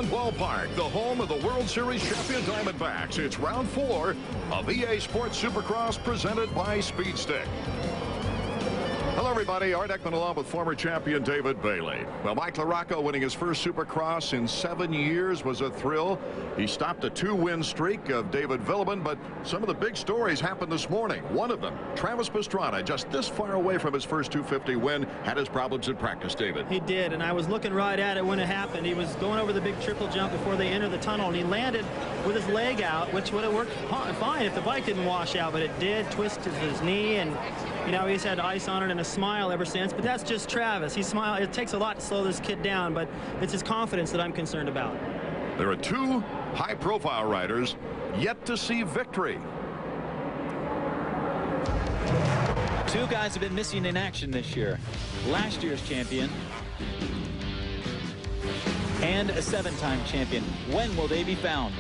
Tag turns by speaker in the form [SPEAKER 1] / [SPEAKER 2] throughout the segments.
[SPEAKER 1] Lawn Ballpark, the home of the World Series champion Diamondbacks. It's round 4 of EA Sports Supercross presented by Speed Stick. Hello, everybody. Art Ekman along with former champion David Bailey. Well, Mike LaRocco winning his first Supercross in 7 years was a thrill. He stopped a 2-win streak of David Villeman, but some of the big stories happened this morning. One of them, Travis Pastrana, just this far away from his first 250 win, had his problems in practice, David.
[SPEAKER 2] He did, and I was looking right at it when it happened. He was going over the big triple jump before they entered the tunnel, and he landed with his leg out, which would have worked fine if the bike didn't wash out, but it did. Twisted his knee, and you know, he's had ice on it and a smile ever since, but that's just Travis. He smiled. It takes a lot to slow this kid down, but it's his confidence that I'm concerned about.
[SPEAKER 1] There are 2 high-profile riders yet to see victory.
[SPEAKER 3] 2 guys have been missing in action this year. Last year's champion and a 7-time champion. When will they be found?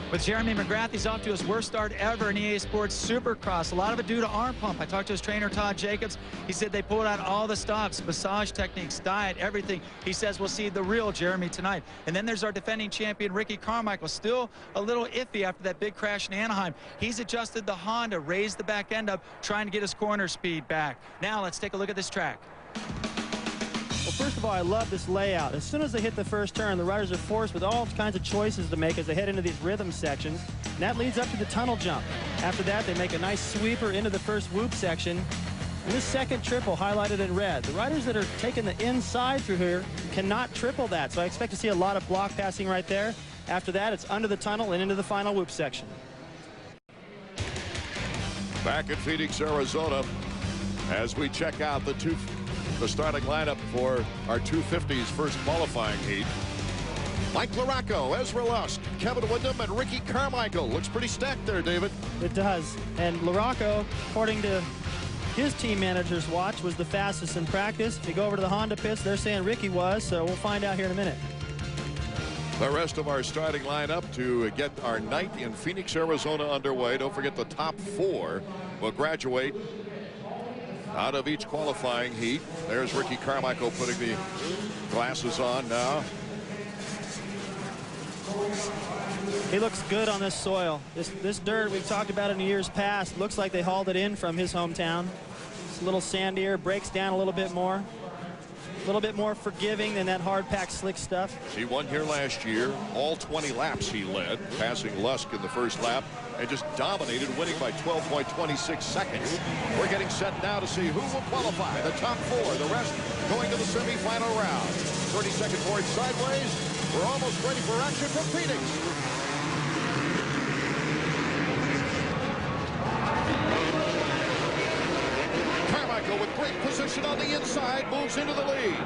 [SPEAKER 3] With Jeremy McGrath, he's off to his worst start ever in EA Sports Supercross. A lot of it due to arm pump. I talked to his trainer, Todd Jacobs. He said they pulled out all the stops, massage techniques, diet, everything. He says we'll see the real Jeremy tonight. And then there's our defending champion, Ricky Carmichael, still a little iffy after that big crash in Anaheim. He's adjusted the Honda, raised the back end up, trying to get his corner speed back. Now let's take a look at this track.
[SPEAKER 2] Well, first of all, I love this layout. As soon as they hit the first turn, the riders are forced with all kinds of choices to make as they head into these rhythm sections. And that leads up to the tunnel jump. After that, they make a nice sweeper into the first whoop section. And this second triple highlighted in red. The riders that are taking the inside through here cannot triple that. So I expect to see a lot of block passing right there. After that, it's under the tunnel and into the final whoop section.
[SPEAKER 1] Back at Phoenix, Arizona, as we check out the starting lineup for our 250's first qualifying heat. Mike LaRocco, Ezra Lusk, Kevin Windham, and Ricky Carmichael. Looks pretty stacked there, David.
[SPEAKER 2] It does. And LaRocco, according to his team manager's watch, was the fastest in practice. If you go over to the Honda pits, they're saying Ricky was, so we'll find out here in a minute.
[SPEAKER 1] The rest of our starting lineup to get our night in Phoenix, Arizona underway. Don't forget the top 4 will graduate out of each qualifying heat. There's Ricky Carmichael putting the glasses on now.
[SPEAKER 2] He looks good on this soil. This dirt, we've talked about in years past, looks like they hauled it in from his hometown. It's a little sandier, breaks down a little bit more. A little bit more forgiving than that hard-packed slick stuff.
[SPEAKER 1] He won here last year. All 20 laps he led, passing Lusk in the first lap, and just dominated, winning by 12.26 seconds. We're getting set now to see who will qualify. The top 4, the rest going to the semifinal round. 30-second board sideways. We're almost ready for action from Phoenix. Carmichael with great position on the inside moves into the lead.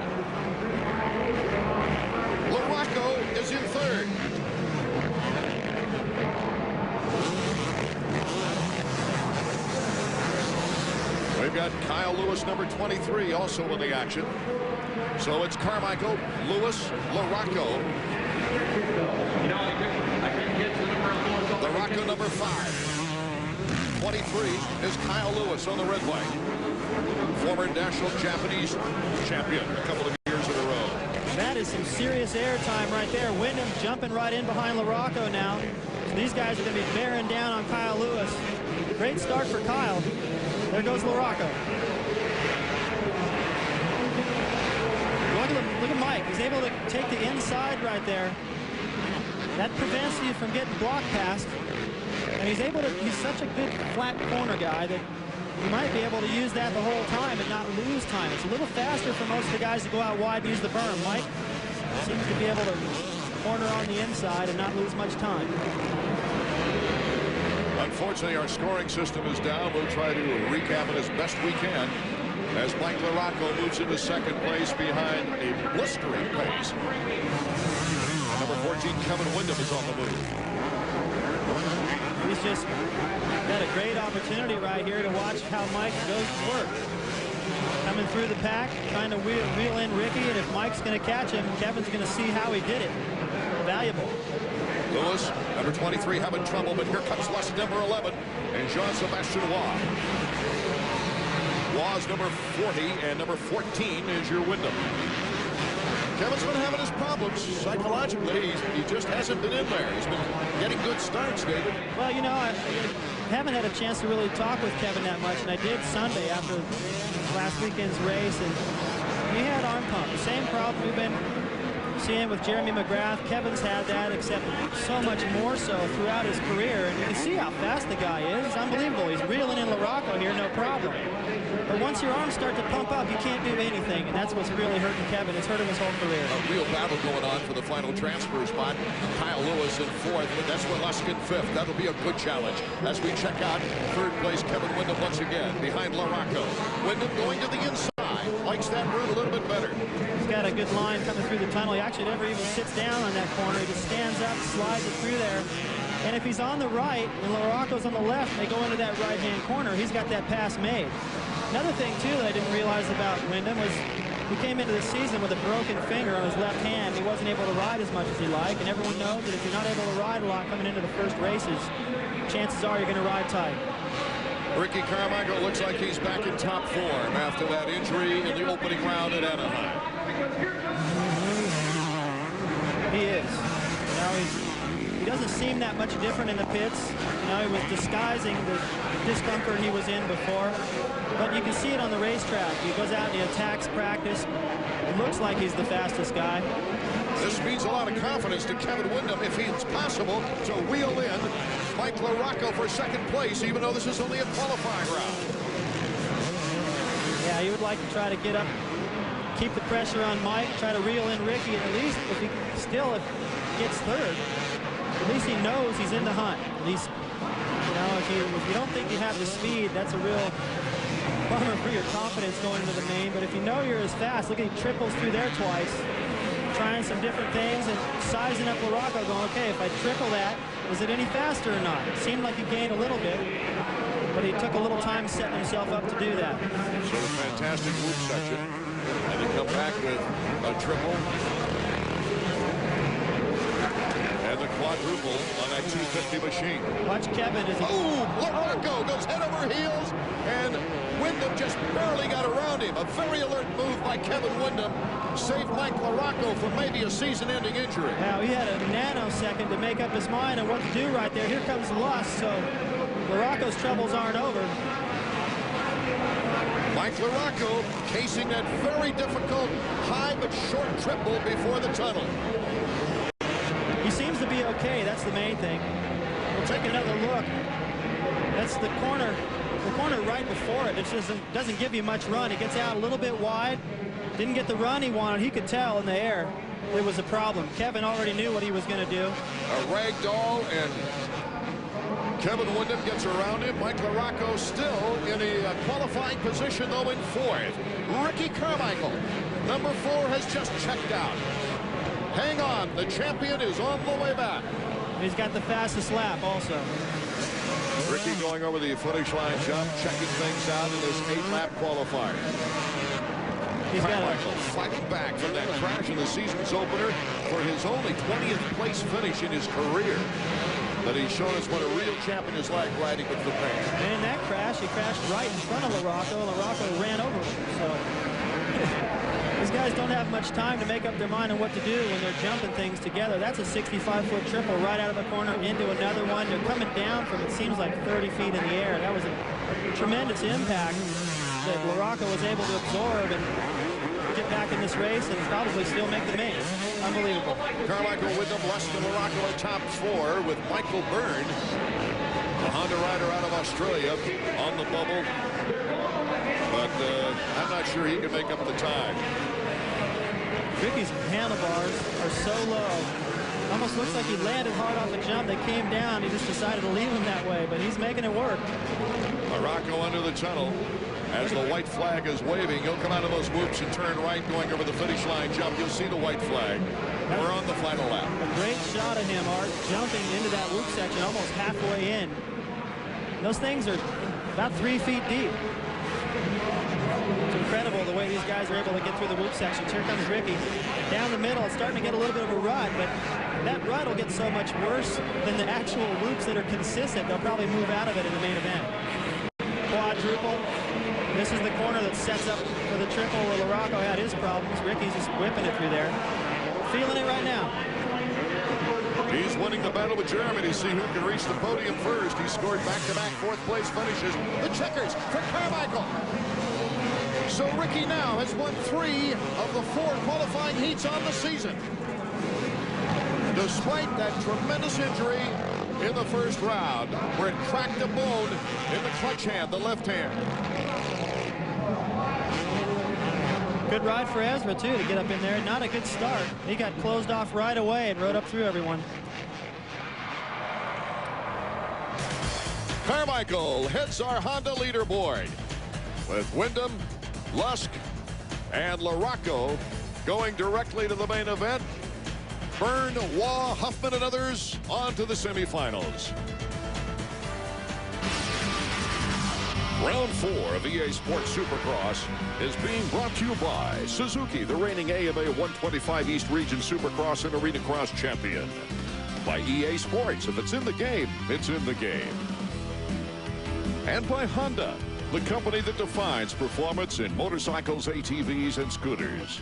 [SPEAKER 1] LaRocco is in third. We've got Kyle Lewis, number 23, also in the action. So it's Carmichael, Lewis, LaRocco. LaRocco, number 5. 23 is Kyle Lewis on the red bike. Former national Japanese champion a couple of years in a row.
[SPEAKER 2] That is some serious airtime right there. Windham jumping right in behind LaRocco now. So these guys are going to be bearing down on Kyle Lewis. Great start for Kyle. There goes LaRocco. Look at Mike. He's able to take the inside right there. That prevents you from getting block past. And he's such a good flat corner guy that you might be able to use that the whole time and not lose time. It's a little faster for most of the guys to go out wide and use the berm. Mike seems to be able to corner on the inside and not lose much time.
[SPEAKER 1] Unfortunately, our scoring system is down. We'll try to recap it as best we can as Mike LaRocco moves into second place behind a blistering pace. Number 14, Kevin Windham, is on the move.
[SPEAKER 2] He's just got a great opportunity right here to watch how Mike goes to work. Coming through the pack, trying to reel in Ricky, and if Mike's going to catch him, Kevin's going to see how he did it. Valuable.
[SPEAKER 1] Lewis, number 23, having trouble, but here comes Lusk, number 11, and Jean-Sebastien Waugh. Waugh's number 40, and number 14 is your Windham. Kevin's been having his problems psychologically. He just hasn't been in there. He's been getting good starts, David.
[SPEAKER 2] Well, you know, I haven't had a chance to really talk with Kevin that much, and I did Sunday after last weekend's race, and he had arm pump. The same problem we've been seeing with Jeremy McGrath. Kevin's had that, except so much more so throughout his career, and you can see how fast the guy is. It's unbelievable. He's reeling in LaRocco here, no problem. But once your arms start to pump up, you can't do anything, and that's what's really hurting Kevin. It's hurting his whole career.
[SPEAKER 1] A real battle going on for the final transfer spot. Kyle Lewis in fourth, but that's Waleska in fifth. That'll be a good challenge as we check out third place Kevin Windham once again behind LaRocco. Windham going to the inside. Likes that route a little bit better.
[SPEAKER 2] He's got a good line coming through the tunnel. He actually never even sits down on that corner. He just stands up, slides it through there. And if he's on the right and LaRocco's on the left, they go into that right-hand corner. He's got that pass made. Another thing, too, that I didn't realize about Windham was he came into the season with a broken finger on his left hand. He wasn't able to ride as much as he liked, and everyone knows that if you're not able to ride a lot coming into the first races, chances are you're going to ride tight.
[SPEAKER 1] Ricky Carmichael looks like he's back in top form after that injury in the opening round at Anaheim.
[SPEAKER 2] He is. You know, he doesn't seem that much different in the pits. You know, he was disguising the discomfort he was in before. But you can see it on the racetrack. He goes out and he attacks practice. It looks like he's the fastest guy.
[SPEAKER 1] This means a lot of confidence to Kevin Windham if it's possible to wheel in Mike LaRocco for second place, even though this is only a qualifying round.
[SPEAKER 2] Yeah, he would like to try to get up, keep the pressure on Mike, try to reel in Ricky, and at least if he still gets third, at least he knows he's in the hunt. At least, you know, if you don't think you have the speed, that's a real bummer for your confidence going into the main. But if you know you're as fast, look at he triples through there twice, trying some different things and sizing up LaRocco, going, okay, if I triple that, is it any faster or not? It seemed like he gained a little bit, but he took a little time setting himself up to do that.
[SPEAKER 1] So a fantastic move section, and they come back with a triple and the quadruple on that 250 machine.
[SPEAKER 2] Watch Kevin as he...
[SPEAKER 1] Oh, LaRocco goes head over heels, and Windham just barely got around him. A very alert move by Kevin Windham. Saved Mike LaRocco from maybe a season-ending injury.
[SPEAKER 2] Now, he had a nanosecond to make up his mind on what to do right there. Here comes Lust, so LaRocco's troubles aren't over.
[SPEAKER 1] Mike LaRocco casing that very difficult high but short triple before the tunnel.
[SPEAKER 2] He seems to be okay. That's the main thing. We'll take another look. That's the corner right before it. It just doesn't give you much run. It gets out a little bit wide. Didn't get the run he wanted. He could tell in the air there was a problem. Kevin already knew what he was going to do.
[SPEAKER 1] A ragdoll, and Kevin Windham gets around him. Mike LaRocco still in a qualifying position, though, in fourth. Ricky Carmichael, number 4, has just checked out. Hang on, the champion is on the way back.
[SPEAKER 2] He's got the fastest lap also.
[SPEAKER 1] Ricky going over the finish line jump, checking things out in this 8-lap qualifier.
[SPEAKER 2] He's
[SPEAKER 1] Carmichael fighting back from that crash in the season's opener for his only 20th place finish in his career. But he's shown us what a real champion is like riding with the pain.
[SPEAKER 2] And in that crash, he crashed right in front of LaRocco. LaRocco ran over him. So these guys don't have much time to make up their mind on what to do when they're jumping things together. That's a 65-foot triple right out of the corner into another one. They're coming down from, it seems like, 30 feet in the air. That was a tremendous impact that LaRocco was able to absorb and get back in this race and probably still make the main. Unbelievable.
[SPEAKER 1] Carmichael Windham, less than LaRocco in top 4 with Michael Byrne, a Honda rider out of Australia, on the bubble. But I'm not sure he can make up the time.
[SPEAKER 2] Ricky's handlebars are so low. Almost looks like he landed hard on the jump. They came down. He just decided to leave him that way, but he's making it work.
[SPEAKER 1] LaRocco under the tunnel. As the white flag is waving, he'll come out of those whoops and turn right, going over the finish line jump. You'll see the white flag. We're on the final lap.
[SPEAKER 2] A great shot of him, Art, jumping into that whoop section almost halfway in. Those things are about 3 feet deep. It's incredible the way these guys are able to get through the whoop sections. Here comes Ricky. Down the middle, it's starting to get a little bit of a rut, but that rut will get so much worse than the actual whoops that are consistent. They'll probably move out of it in the main event. Quadruple. This is the corner that sets up for the triple where LaRocco had his problems. Ricky's just whipping it through there. Feeling it right now.
[SPEAKER 1] He's winning the battle with Jeremy to see who can reach the podium first. He scored back-to-back fourth-place finishes. The checkers for Carmichael. So Ricky now has won 3 of the 4 qualifying heats on the season, despite that tremendous injury in the first round, where it cracked a bone in the clutch hand, the left hand.
[SPEAKER 2] Good ride for Ezra, too, to get up in there. Not a good start. He got closed off right away and rode up through everyone.
[SPEAKER 1] Carmichael heads our Honda leaderboard with Wyndham, Lusk, and LaRocco going directly to the main event. Byrne, Waugh, Huffman, and others on to the semifinals. Round 4 of EA Sports Supercross is being brought to you by Suzuki, the reigning AMA 125 East Region Supercross and Arena Cross champion. By EA Sports, if it's in the game, it's in the game. And by Honda, the company that defines performance in motorcycles, ATVs, and scooters.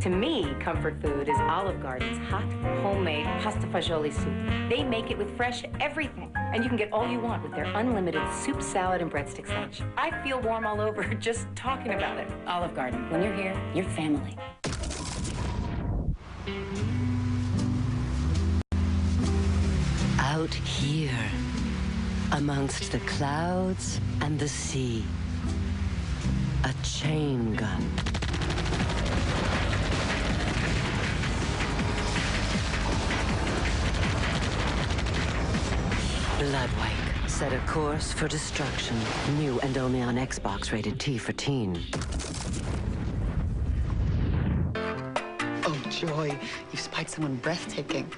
[SPEAKER 4] To me, comfort food is Olive Garden's hot, homemade pasta fagioli soup. They make it with fresh everything, and you can get all you want with their unlimited soup, salad, and breadsticks lunch. I feel warm all over just talking about it. Olive Garden, when you're here, you're family.
[SPEAKER 5] Out here, amongst the clouds and the sea, a chain gun. Bloodwake set a course for destruction. New and only on Xbox, rated T for teen.
[SPEAKER 6] Oh, joy. You've spied someone breathtaking.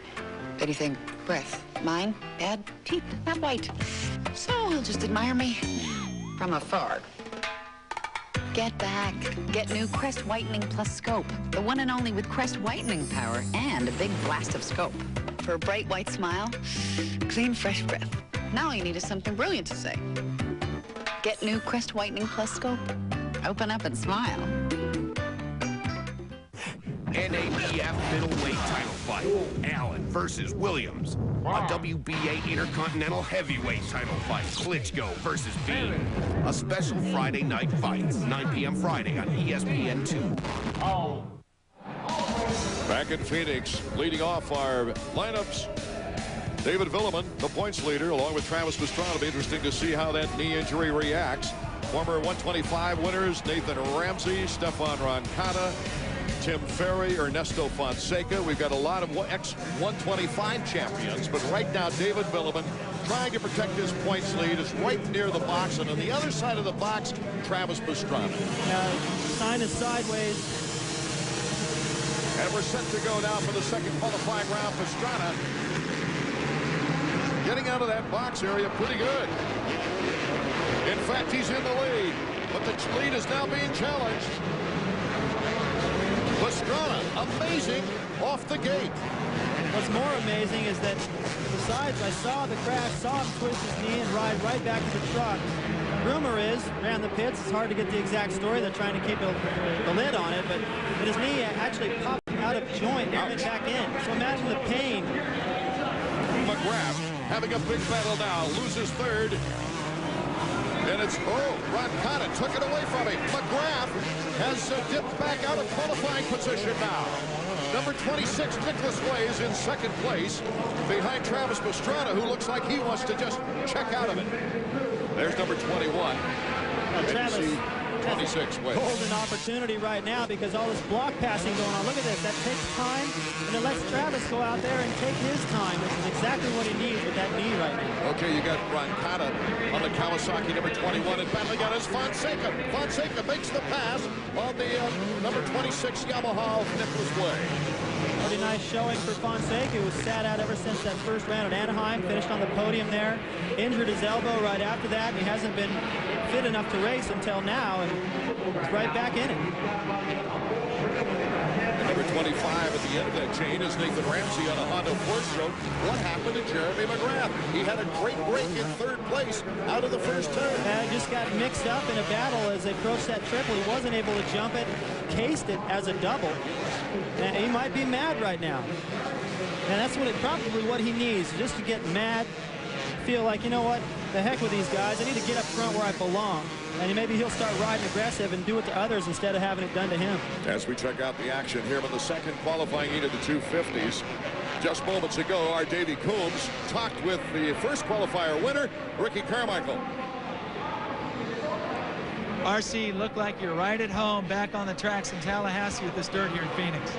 [SPEAKER 6] Anything? Breath. Mine? Bad? Teeth? Not white. So he'll just admire me from afar. Get back. Get new Crest Whitening Plus Scope. The one and only with Crest Whitening power and a big blast of scope. For a bright white smile, clean, fresh breath. Now all you need is something brilliant to say. Get new Crest Whitening Plus Scope. Open up and smile.
[SPEAKER 7] NABF middleweight title fight. Allen versus Williams. A WBA Intercontinental Heavyweight title fight. Klitschko versus Bean. A special Friday night fight. 9 p.m. Friday on ESPN2.
[SPEAKER 1] Back in Phoenix, leading off our lineups, David Villeman, the points leader, along with Travis Pastrana. It'll be interesting to see how that knee injury reacts. Former 125 winners, Nathan Ramsey, Stefan Roncada, Tim Ferry, Ernesto Fonseca. We've got a lot of ex-125 champions, but right now David Villeman trying to protect his points lead is right near the box, and on the other side of the box, Travis Pastrana.
[SPEAKER 2] Sign is sideways.
[SPEAKER 1] And we're set to go now for the second qualifying round. Pastrana getting out of that box area pretty good. In fact, he's in the lead, but the lead is now being challenged. Pastrana, amazing off the gate.
[SPEAKER 2] What's more amazing is that besides I saw the crash, saw him twist his knee and ride right back to the truck. Rumor is, around the pits, it's hard to get the exact story. They're trying to keep the lid on it, but his knee actually popped out of joint and went back in. So imagine the pain.
[SPEAKER 1] McGrath having a big battle now, loses third. And it's, Roncada took it away from him. McGrath has dipped back out of qualifying position now. Number 26, Nicholas Way, is in second place behind Travis Pastrana, who looks like he wants to just check out of it. There's number 21. 26 weight.
[SPEAKER 2] Golden opportunity right now because all this block passing going on. Look at this. That takes time, and it lets Travis go out there and take his time, which is exactly what he needs with that knee right now.
[SPEAKER 1] Okay, you got Roncada on the Kawasaki number 21 and battling out as Fonseca. Fonseca makes the pass on the number 26 Yamaha of Nicholas Way.
[SPEAKER 2] Pretty nice showing for Fonseca, who sat out ever since that first round at Anaheim, finished on the podium there, injured his elbow right after that, and he hasn't been fit enough to race until now, and he's right back in it.
[SPEAKER 1] Number 25 at the end of that chain is Nathan Ramsey on a Honda four-stroke. What happened to Jeremy McGrath? He had a great break in third place out of the first turn.
[SPEAKER 2] He just got mixed up in a battle as they approached that triple. He wasn't able to jump it, cased it as a double. And he might be mad right now. And that's probably what he needs, just to get mad, feel like, you know what, the heck with these guys. I need to get up front where I belong. And maybe he'll start riding aggressive and do it to others instead of having it done to him.
[SPEAKER 1] As we check out the action here in the second qualifying heat of the 250s. Just moments ago, our Davey Coombs talked with the first qualifier winner, Ricky Carmichael.
[SPEAKER 3] RC, look like you're right at home back on the tracks in Tallahassee with this dirt here in Phoenix.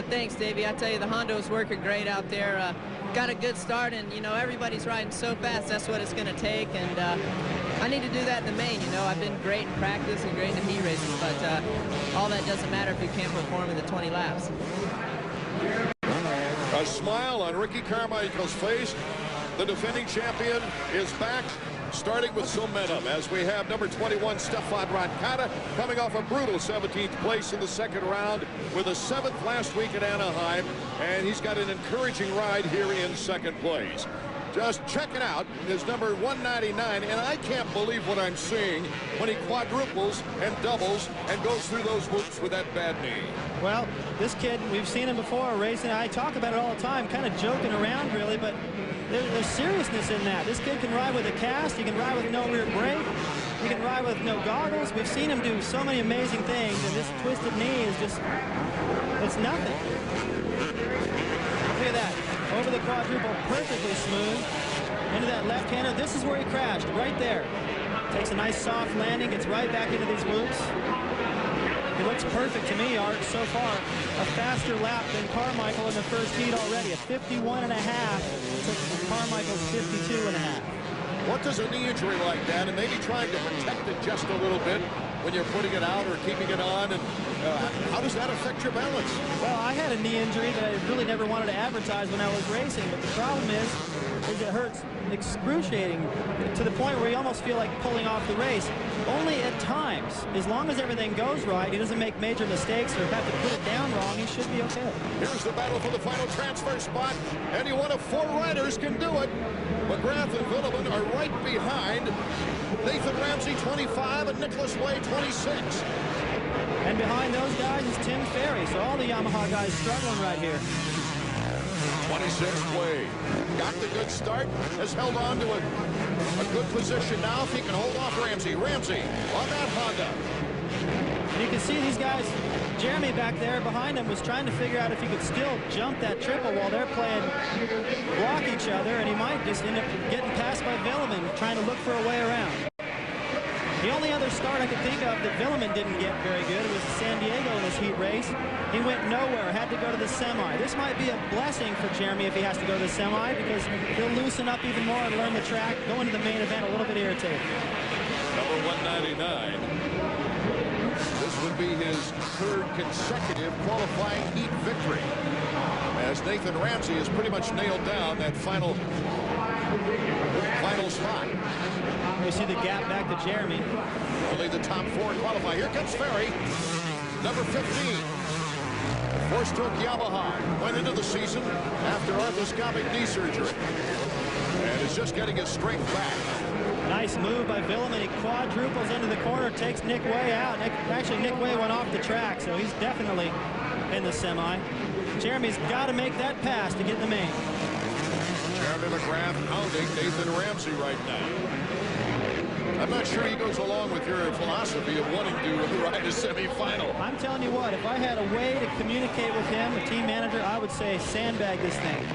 [SPEAKER 8] Thanks, Davey. I tell you, the Honda's working great out there. Got a good start, and, you know, everybody's riding so fast. That's what it's going to take, and I need to do that in the main. You know, I've been great in practice and great in the heat races, but all that doesn't matter if you can't perform in the 20 laps.
[SPEAKER 1] A smile on Ricky Carmichael's face. The defending champion is back, starting with some momentum as we have number 21 Stefan Roncada coming off a brutal 17th place in the second round with a 7th last week at Anaheim, and he's got an encouraging ride here in second place. Just check it out, his number 199, and I can't believe what I'm seeing when he quadruples and doubles and goes through those whoops with that bad knee.
[SPEAKER 2] Well, this kid, we've seen him before racing. I talk about it all the time, kind of joking around really, but there's seriousness in that. This kid can ride with a cast, he can ride with no rear brake, he can ride with no goggles. We've seen him do so many amazing things, and this twisted knee is just, it's nothing. Look at that. Over the quadruple, perfectly smooth. Into that left-hander. This is where he crashed, right there. Takes a nice soft landing, gets right back into these whoops. He looks perfect to me, Art, so far. A faster lap than Carmichael in the first heat already. A 51.5 to Carmichael's 52.5.
[SPEAKER 1] What does a knee injury like that, and maybe trying to protect it just a little bit when you're putting it out or keeping it on, and how does that affect your balance?
[SPEAKER 2] Well, I had a knee injury that I really never wanted to advertise when I was racing, but the problem is it hurts excruciating to the point where you almost feel like pulling off the race. Only at times. As long as everything goes right, he doesn't make major mistakes or have to put it down wrong, he should be okay.
[SPEAKER 1] Here's the battle for the final transfer spot. Any one of 4 riders can do it. McGrath and Villeman are right behind Nathan Ramsey, 25, and Nicholas Way, 26.
[SPEAKER 2] And behind those guys is Tim Ferry, so all the Yamaha guys struggling right here.
[SPEAKER 1] 26 Way got the good start, has held on to a good position now if he can hold off Ramsey. Ramsey on that Honda.
[SPEAKER 2] And you can see these guys, Jeremy back there behind him was trying to figure out if he could still jump that triple while they're playing block each other, and he might just end up getting passed by Villeman, trying to look for a way around. The only other start I could think of that Villeman didn't get very good was San Diego in this heat race. He went nowhere, had to go to the semi. This might be a blessing for Jeremy if he has to go to the semi, because he'll loosen up even more and learn the track, go into the main event a little bit irritated.
[SPEAKER 1] Number 199. This would be his 3rd consecutive qualifying heat victory, as Nathan Ramsey has pretty much nailed down that final spot.
[SPEAKER 2] You see the gap back to Jeremy.
[SPEAKER 1] Only the top 4 qualify. Here comes Ferry, number 15. 4-stroke Yamaha went into the season after arthroscopic knee surgery and is just getting his strength back.
[SPEAKER 2] Nice move by Villeman. He quadruples into the corner, takes Nick Way out. Actually, Nick Way went off the track, so he's definitely in the semi. Jeremy's got to make that pass to get in the main.
[SPEAKER 1] Jeremy McGrath pounding Nathan Ramsey right now. I'm not sure he goes along with your philosophy of wanting to ride a semifinal.
[SPEAKER 2] I'm telling you what, if I had a way to communicate with him, the team manager, I would say sandbag this thing.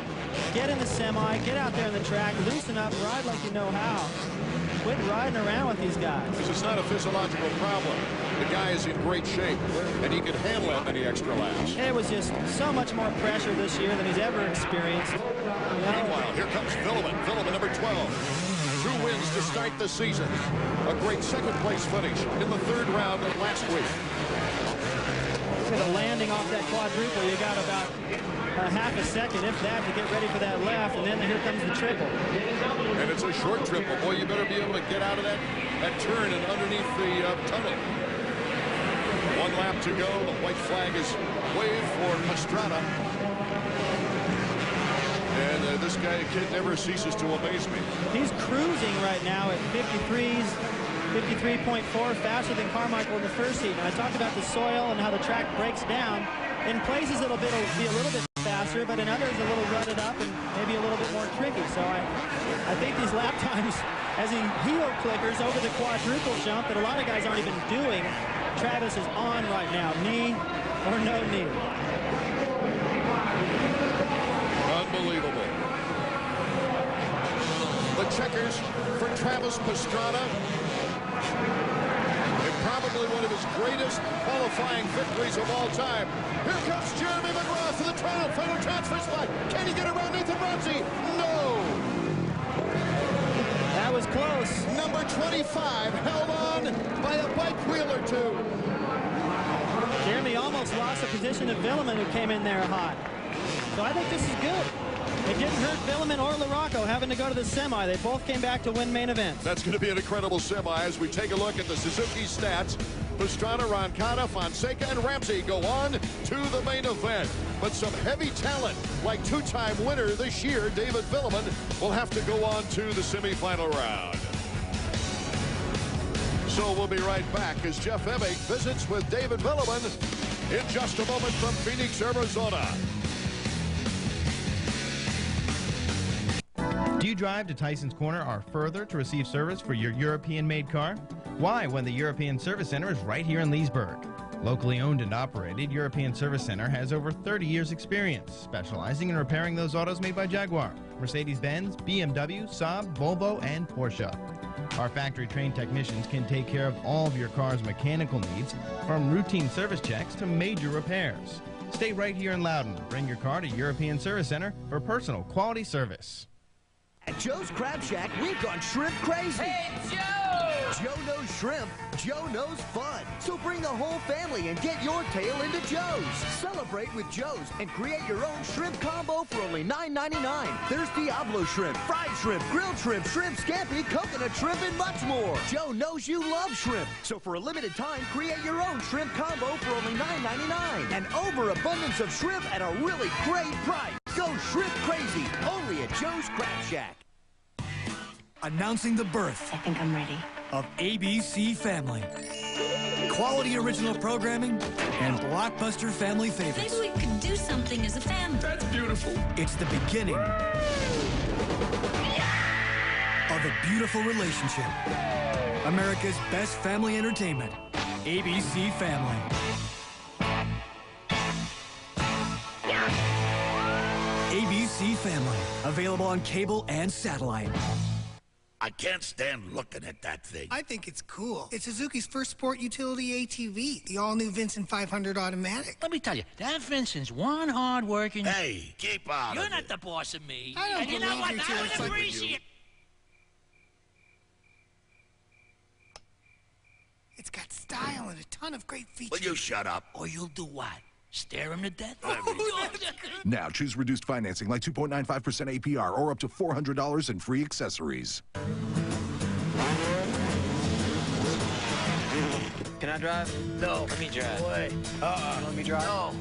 [SPEAKER 2] Get in the semi, get out there on the track, loosen up, ride like you know how. Quit riding around with these guys.
[SPEAKER 1] This is not a physiological problem. The guy is in great shape, and he can handle that many extra laps.
[SPEAKER 2] It was just so much more pressure this year than he's ever experienced.
[SPEAKER 1] Meanwhile, here comes Villeman. Villeman, number 12. 2 wins to start the season. A great second-place finish in the 3rd round of last week.
[SPEAKER 2] With a landing off that quadruple, you got about half a second, if that, to get ready for that left, and then here comes the triple.
[SPEAKER 1] And it's a short triple. Boy, you better be able to get out of that turn and underneath the tunnel. 1 lap to go. The white flag is waved for Pastrana. And this guy, kid, never ceases to amaze me.
[SPEAKER 2] He's cruising right now at 53.4, faster than Carmichael in the first heat. And I talked about the soil and how the track breaks down. In places it'll be a little bit faster, but in others a little rutted up and maybe a little bit more tricky. So I think these lap times, as he heel clickers over the quadruple jump that a lot of guys aren't even doing, Travis is on right now. Knee or no knee.
[SPEAKER 1] Unbelievable. The checkers for Travis Pastrana. And probably one of his greatest qualifying victories of all time. Here comes Jeremy McGrath to the final transfer spot. Can he get around Nathan Ramsey? No.
[SPEAKER 2] That was close.
[SPEAKER 1] Number 25 held on by a bike wheel or 2.
[SPEAKER 2] Jeremy almost lost the position to Villeman, who came in there hot. So I think this is good. It didn't hurt Villeman or LaRocco having to go to the semi. They both came back to win main events.
[SPEAKER 1] That's going to be an incredible semi as we take a look at the Suzuki stats. Pastrana, Roncada, Fonseca, and Ramsey go on to the main event. But some heavy talent, like 2-time winner this year, David Villeman, will have to go on to the semifinal round. So we'll be right back as Jeff Emig visits with David Villeman in just a moment from Phoenix, Arizona.
[SPEAKER 9] Do you drive to Tyson's Corner or further to receive service for your European-made car? Why, when the European Service Center is right here in Leesburg? Locally owned and operated, European Service Center has over 30 years' experience, specializing in repairing those autos made by Jaguar, Mercedes-Benz, BMW, Saab, Volvo, and Porsche. Our factory-trained technicians can take care of all of your car's mechanical needs, from routine service checks to major repairs. Stay right here in Loudon. Bring your car to European Service Center for personal quality service.
[SPEAKER 10] At Joe's Crab Shack, we've gone shrimp crazy. Hey, Joe! Joe knows shrimp. Joe knows fun. So bring the whole family and get your tail into Joe's. Celebrate with Joe's and create your own shrimp combo for only $9.99. There's Diablo shrimp, fried shrimp, grilled shrimp, shrimp scampi, coconut shrimp, and much more. Joe knows you love shrimp. So for a limited time, create your own shrimp combo for only $9.99. An overabundance of shrimp at a really great price. Go shrimp crazy, only at Joe's Crab Shack.
[SPEAKER 11] Announcing the birth.
[SPEAKER 4] I think I'm ready.
[SPEAKER 11] Of ABC Family. Quality original programming and blockbuster family favorites.
[SPEAKER 12] Maybe we could do something as a family.
[SPEAKER 11] That's beautiful. It's the beginning of a beautiful relationship. America's best family entertainment. ABC Family. ABC Family. Available on cable and satellite.
[SPEAKER 13] I can't stand looking at that thing.
[SPEAKER 14] I think it's cool. It's Suzuki's first sport utility ATV, the all-new Vincent 500 automatic.
[SPEAKER 15] Let me tell you, that Vincent's one hard-working...
[SPEAKER 13] Hey, keep out
[SPEAKER 15] You're
[SPEAKER 13] of
[SPEAKER 15] not
[SPEAKER 13] it.
[SPEAKER 15] the boss of me.
[SPEAKER 14] I don't
[SPEAKER 15] and you know
[SPEAKER 14] believe
[SPEAKER 15] what?
[SPEAKER 14] you
[SPEAKER 15] I
[SPEAKER 14] two.
[SPEAKER 15] would
[SPEAKER 14] It's like
[SPEAKER 15] appreciate...
[SPEAKER 14] It's got style and a ton of great features.
[SPEAKER 13] Will you shut up?
[SPEAKER 15] Or you'll do what? Stare him to death?
[SPEAKER 16] Now choose reduced financing like 2.95% APR or up to $400 in free accessories.
[SPEAKER 17] Can I drive?
[SPEAKER 15] No.
[SPEAKER 17] Let me drive.
[SPEAKER 15] Wait.
[SPEAKER 17] Let me drive?
[SPEAKER 15] No.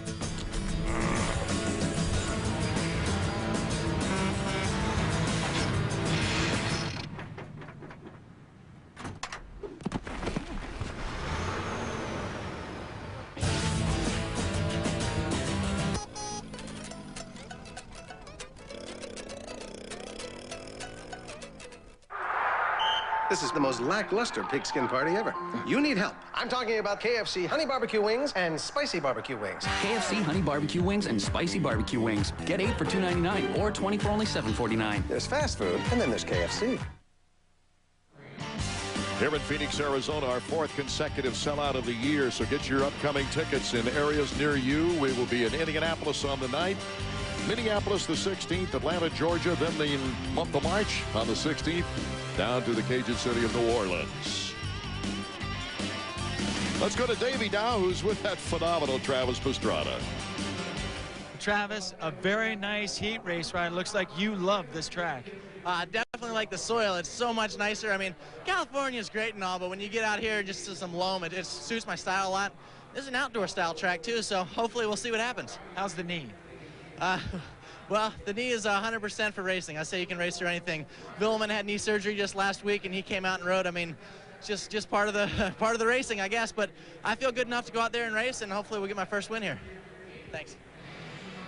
[SPEAKER 18] This is the most lackluster pigskin party ever. You need help. I'm talking about KFC honey barbecue wings and spicy barbecue wings.
[SPEAKER 19] KFC honey barbecue wings and spicy barbecue wings. Get 8 for $2.99 or 20 for only $7.49.
[SPEAKER 18] There's fast food, and then there's KFC.
[SPEAKER 1] here in Phoenix, Arizona, our 4th consecutive sellout of the year. So get your upcoming tickets in areas near you. We will be in Indianapolis on the 9th, Minneapolis the 16th, Atlanta, Georgia, then the month of March on the 16th, down to the Cajun city of New Orleans. Let's go to Davey now, who's with that phenomenal Travis Pastrana.
[SPEAKER 3] Travis, a very nice heat race ride. Looks like you love this track.
[SPEAKER 20] Definitely like the soil. It's so much nicer. I mean, California is great and all, but when you get out here just to some loam, it suits my style a lot. This is an outdoor style track too, so hopefully we'll see what happens.
[SPEAKER 3] How's the knee?
[SPEAKER 20] Well, the knee is 100% for racing. I say you can race through anything. Villeman had knee surgery just last week, and he came out and rode. I mean, just part of the racing, I guess. But I feel good enough to go out there and race, and hopefully we'll get my first win here. Thanks.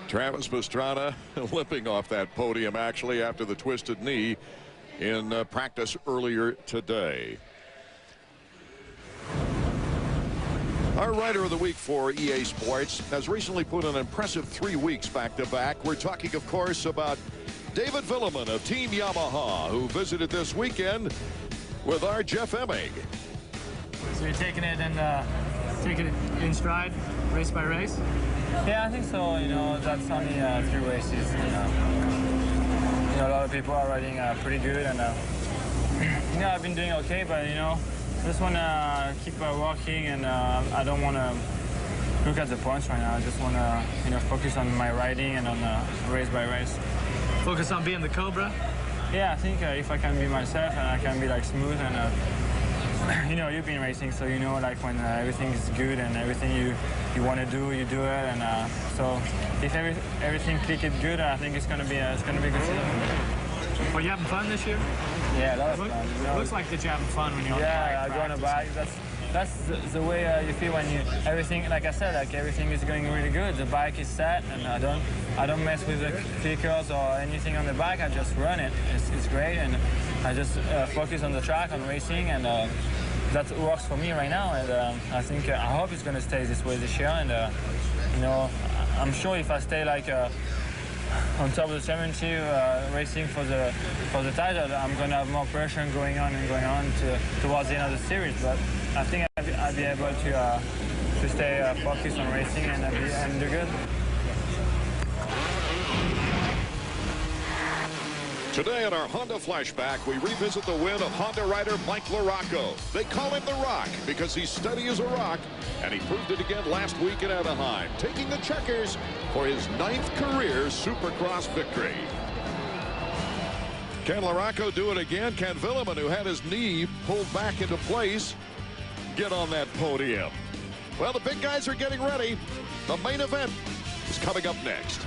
[SPEAKER 1] Travis Pastrana limping off that podium actually after the twisted knee in practice earlier today. Our rider of the week for EA Sports has recently put an impressive 3 weeks back-to-back. We're talking, of course, about David Villeman of Team Yamaha, who visited this weekend with our Jeff Emig.
[SPEAKER 21] So you're taking it in stride, race by race?
[SPEAKER 22] Yeah, I think so. You know, that's only 3 races. You know, a lot of people are riding pretty good, and you know, I've been doing okay, but you know, just want to keep walking, and I don't want to look at the points right now. I just want to, you know, focus on my riding and on race by race.
[SPEAKER 21] Focus on being the Cobra?
[SPEAKER 22] Yeah, I think if I can be myself and I can be like smooth and you know, you've been racing, so you know, like when everything is good and everything you want to do, you do it, and so if everything clicked good, I think it's gonna be a good season.
[SPEAKER 21] Are you having fun this year?
[SPEAKER 22] Yeah, that was fun.
[SPEAKER 21] It looks like that you're having fun when you're on the bike.
[SPEAKER 22] Yeah, I go on a bike. That's the way you feel when everything, like I said, like everything is going really good. The bike is set, and I don't mess with the clickers or anything on the bike. I just run it. It's great, and I just focus on the track, on racing, and that works for me right now. And I think I hope it's going to stay this way this year. And you know, I'm sure if I stay like on top of the 70 racing for the title, I'm going to have more pressure going on towards the end of the series. But I think I'll be able to stay focused on racing and do good.
[SPEAKER 1] Today in our Honda Flashback, we revisit the win of Honda rider Mike LaRocco. They call him the Rock because he's steady as a rock, and he proved it again last week in Anaheim, taking the checkers for his 9th career Supercross victory. Can LaRocco do it again? Can Villeman, who had his knee pulled back into place, get on that podium? Well, the big guys are getting ready. The main event is coming up next.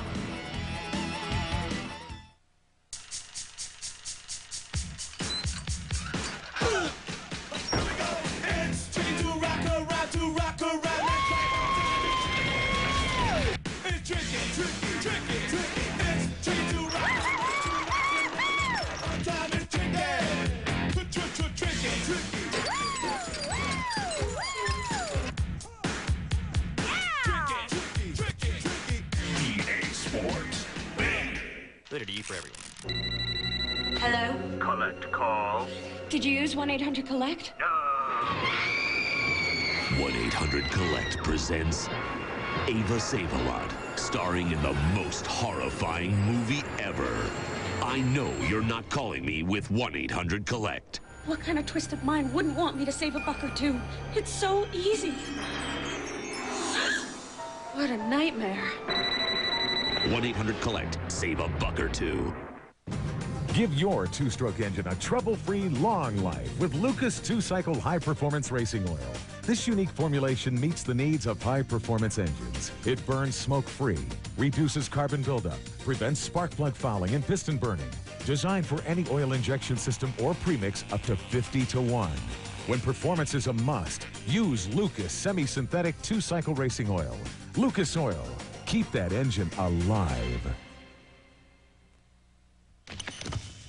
[SPEAKER 23] Liquidity for everyone.
[SPEAKER 24] Hello?
[SPEAKER 23] Collect call.
[SPEAKER 24] Did you use 1-800-COLLECT?
[SPEAKER 25] 1-800-COLLECT presents Ava Save-A-Lot, starring in the most horrifying movie ever. I know you're not calling me with 1-800-COLLECT.
[SPEAKER 24] What kind of twisted mind wouldn't want me to save a buck or two? It's so easy. What a nightmare.
[SPEAKER 25] 1-800-COLLECT. Save a buck or two.
[SPEAKER 26] Give your two-stroke engine a trouble-free long life with Lucas 2-Cycle High-Performance Racing Oil. This unique formulation meets the needs of high-performance engines. It burns smoke-free, reduces carbon buildup, prevents spark plug fouling and piston burning. Designed for any oil injection system or premix up to 50-to-1. When performance is a must, use Lucas Semi-Synthetic 2-Cycle Racing Oil. Lucas Oil. Keep that engine alive.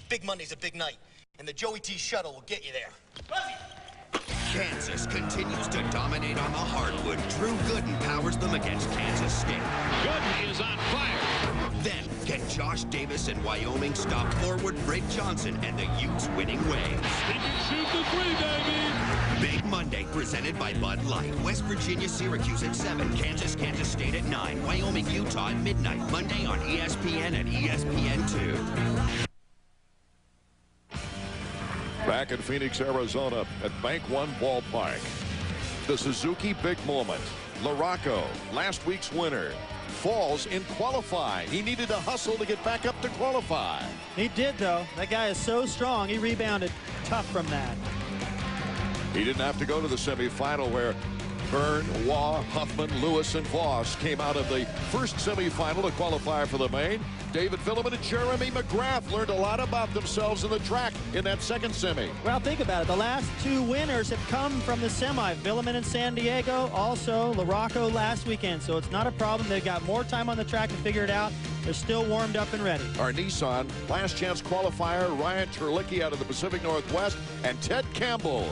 [SPEAKER 27] Big Monday's a big night, and the Joey T shuttle will get you there.
[SPEAKER 7] Kansas continues to dominate on the hardwood. Drew Gooden powers them against Kansas State.
[SPEAKER 28] Gooden is on fire.
[SPEAKER 7] Then Can Josh Davis and Wyoming stop forward Britt Johnson and the Utes winning waves?
[SPEAKER 2] He can shoot the three, baby!
[SPEAKER 7] Big Monday presented by Bud Light. West Virginia, Syracuse at 7. Kansas, Kansas State at 9. Wyoming, Utah at midnight. Monday on ESPN and ESPN2.
[SPEAKER 1] Back in Phoenix, Arizona at Bank One Ballpark. The Suzuki big moment. LaRocco, last week's winner, falls in qualifying. He needed to hustle to get back up to qualify.
[SPEAKER 4] He did, though. That guy is so strong. He rebounded tough from that.
[SPEAKER 1] He didn't have to go to the semifinal where Byrne, Waugh, Huffman, Lewis, and Voss came out of the first semifinal to qualify for the main. David Villeman and Jeremy McGrath learned a lot about themselves in the track in that second semi.
[SPEAKER 4] Well, think about it. The last two winners have come from the semi. Villeman in San Diego, also LaRocco last weekend. So it's not a problem. They've got more time on the track to figure it out. They're still warmed up and ready.
[SPEAKER 1] Our Nissan last chance qualifier, Ryan Terlicki out of the Pacific Northwest, and Ted Campbell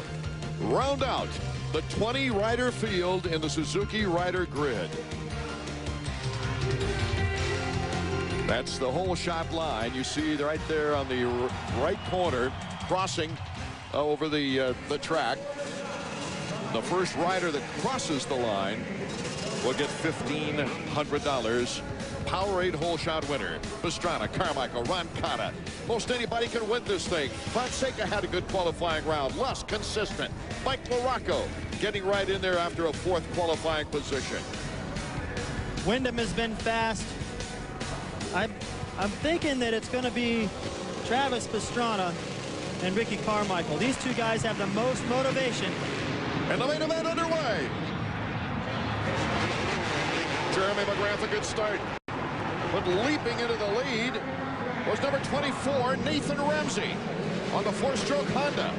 [SPEAKER 1] round out the 20-rider field in the Suzuki Rider Grid. That's the whole shot line. You see right there on the right corner, crossing over the track. The first rider that crosses the line will get $1,500. Powerade whole shot winner. Pastrana, Carmichael, Roncada. Most anybody can win this thing. Fonseca had a good qualifying round. Lusk consistent. Mike LaRocco getting right in there after a fourth qualifying position.
[SPEAKER 4] Wyndham has been fast. I'm thinking that it's going to be Travis Pastrana and Ricky Carmichael. These two guys have the most motivation.
[SPEAKER 1] And the main event underway. Jeremy McGrath, a good start. But leaping into the lead was number 24, Nathan Ramsey, on the four-stroke Honda.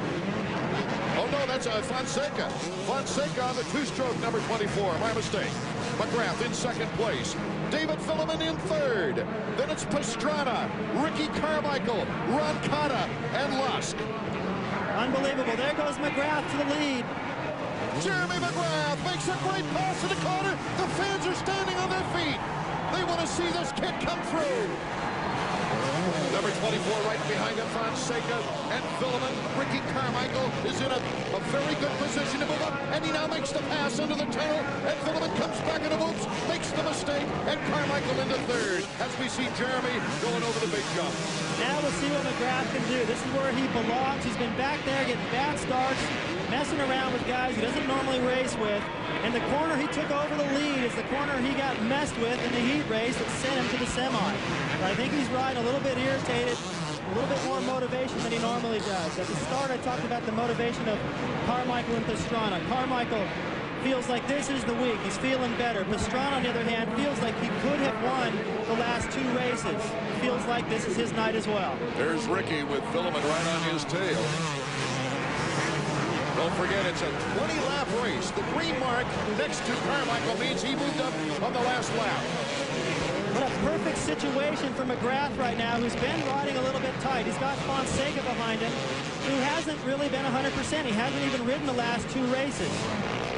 [SPEAKER 1] Oh, no, that's Fonseca. Fonseca on the two-stroke number 24. My mistake. McGrath in second place. David Villeman in third. Then it's Pastrana, Ricky Carmichael, Roncada, and Lusk.
[SPEAKER 4] Unbelievable. There goes McGrath to the lead.
[SPEAKER 1] Jeremy McGrath makes a great pass to the corner. The fans are standing on their feet. They want to see this kid come through. Number 24 right behind him, Fonseca and Villeman. Ricky Carmichael is in a very good position to move up, and he now makes the pass into the tunnel, and Villeman comes back into moves, makes the mistake, and Carmichael into third as we see Jeremy going over the big jump.
[SPEAKER 4] Now we'll see what McGrath can do. This is where he belongs. He's been back there getting bad starts, messing around with guys he doesn't normally race with. And the corner he took over the lead is the corner he got messed with in the heat race that sent him to the semi. But I think he's riding a little bit irritated, a little bit more motivation than he normally does. At the start, I talked about the motivation of Carmichael and Pastrana. Carmichael feels like this is the week. He's feeling better. Pastrana, on the other hand, feels like he could have won the last two races. Feels like this is his night as well.
[SPEAKER 1] There's Ricky with Villeman right on his tail. Don't forget, it's a 20-lap race. The green mark next to Carmichael means he moved up on the last lap.
[SPEAKER 4] What a perfect situation for McGrath right now, who's been riding a little bit tight. He's got Fonseca behind him, who hasn't really been 100%. He hasn't even ridden the last two races.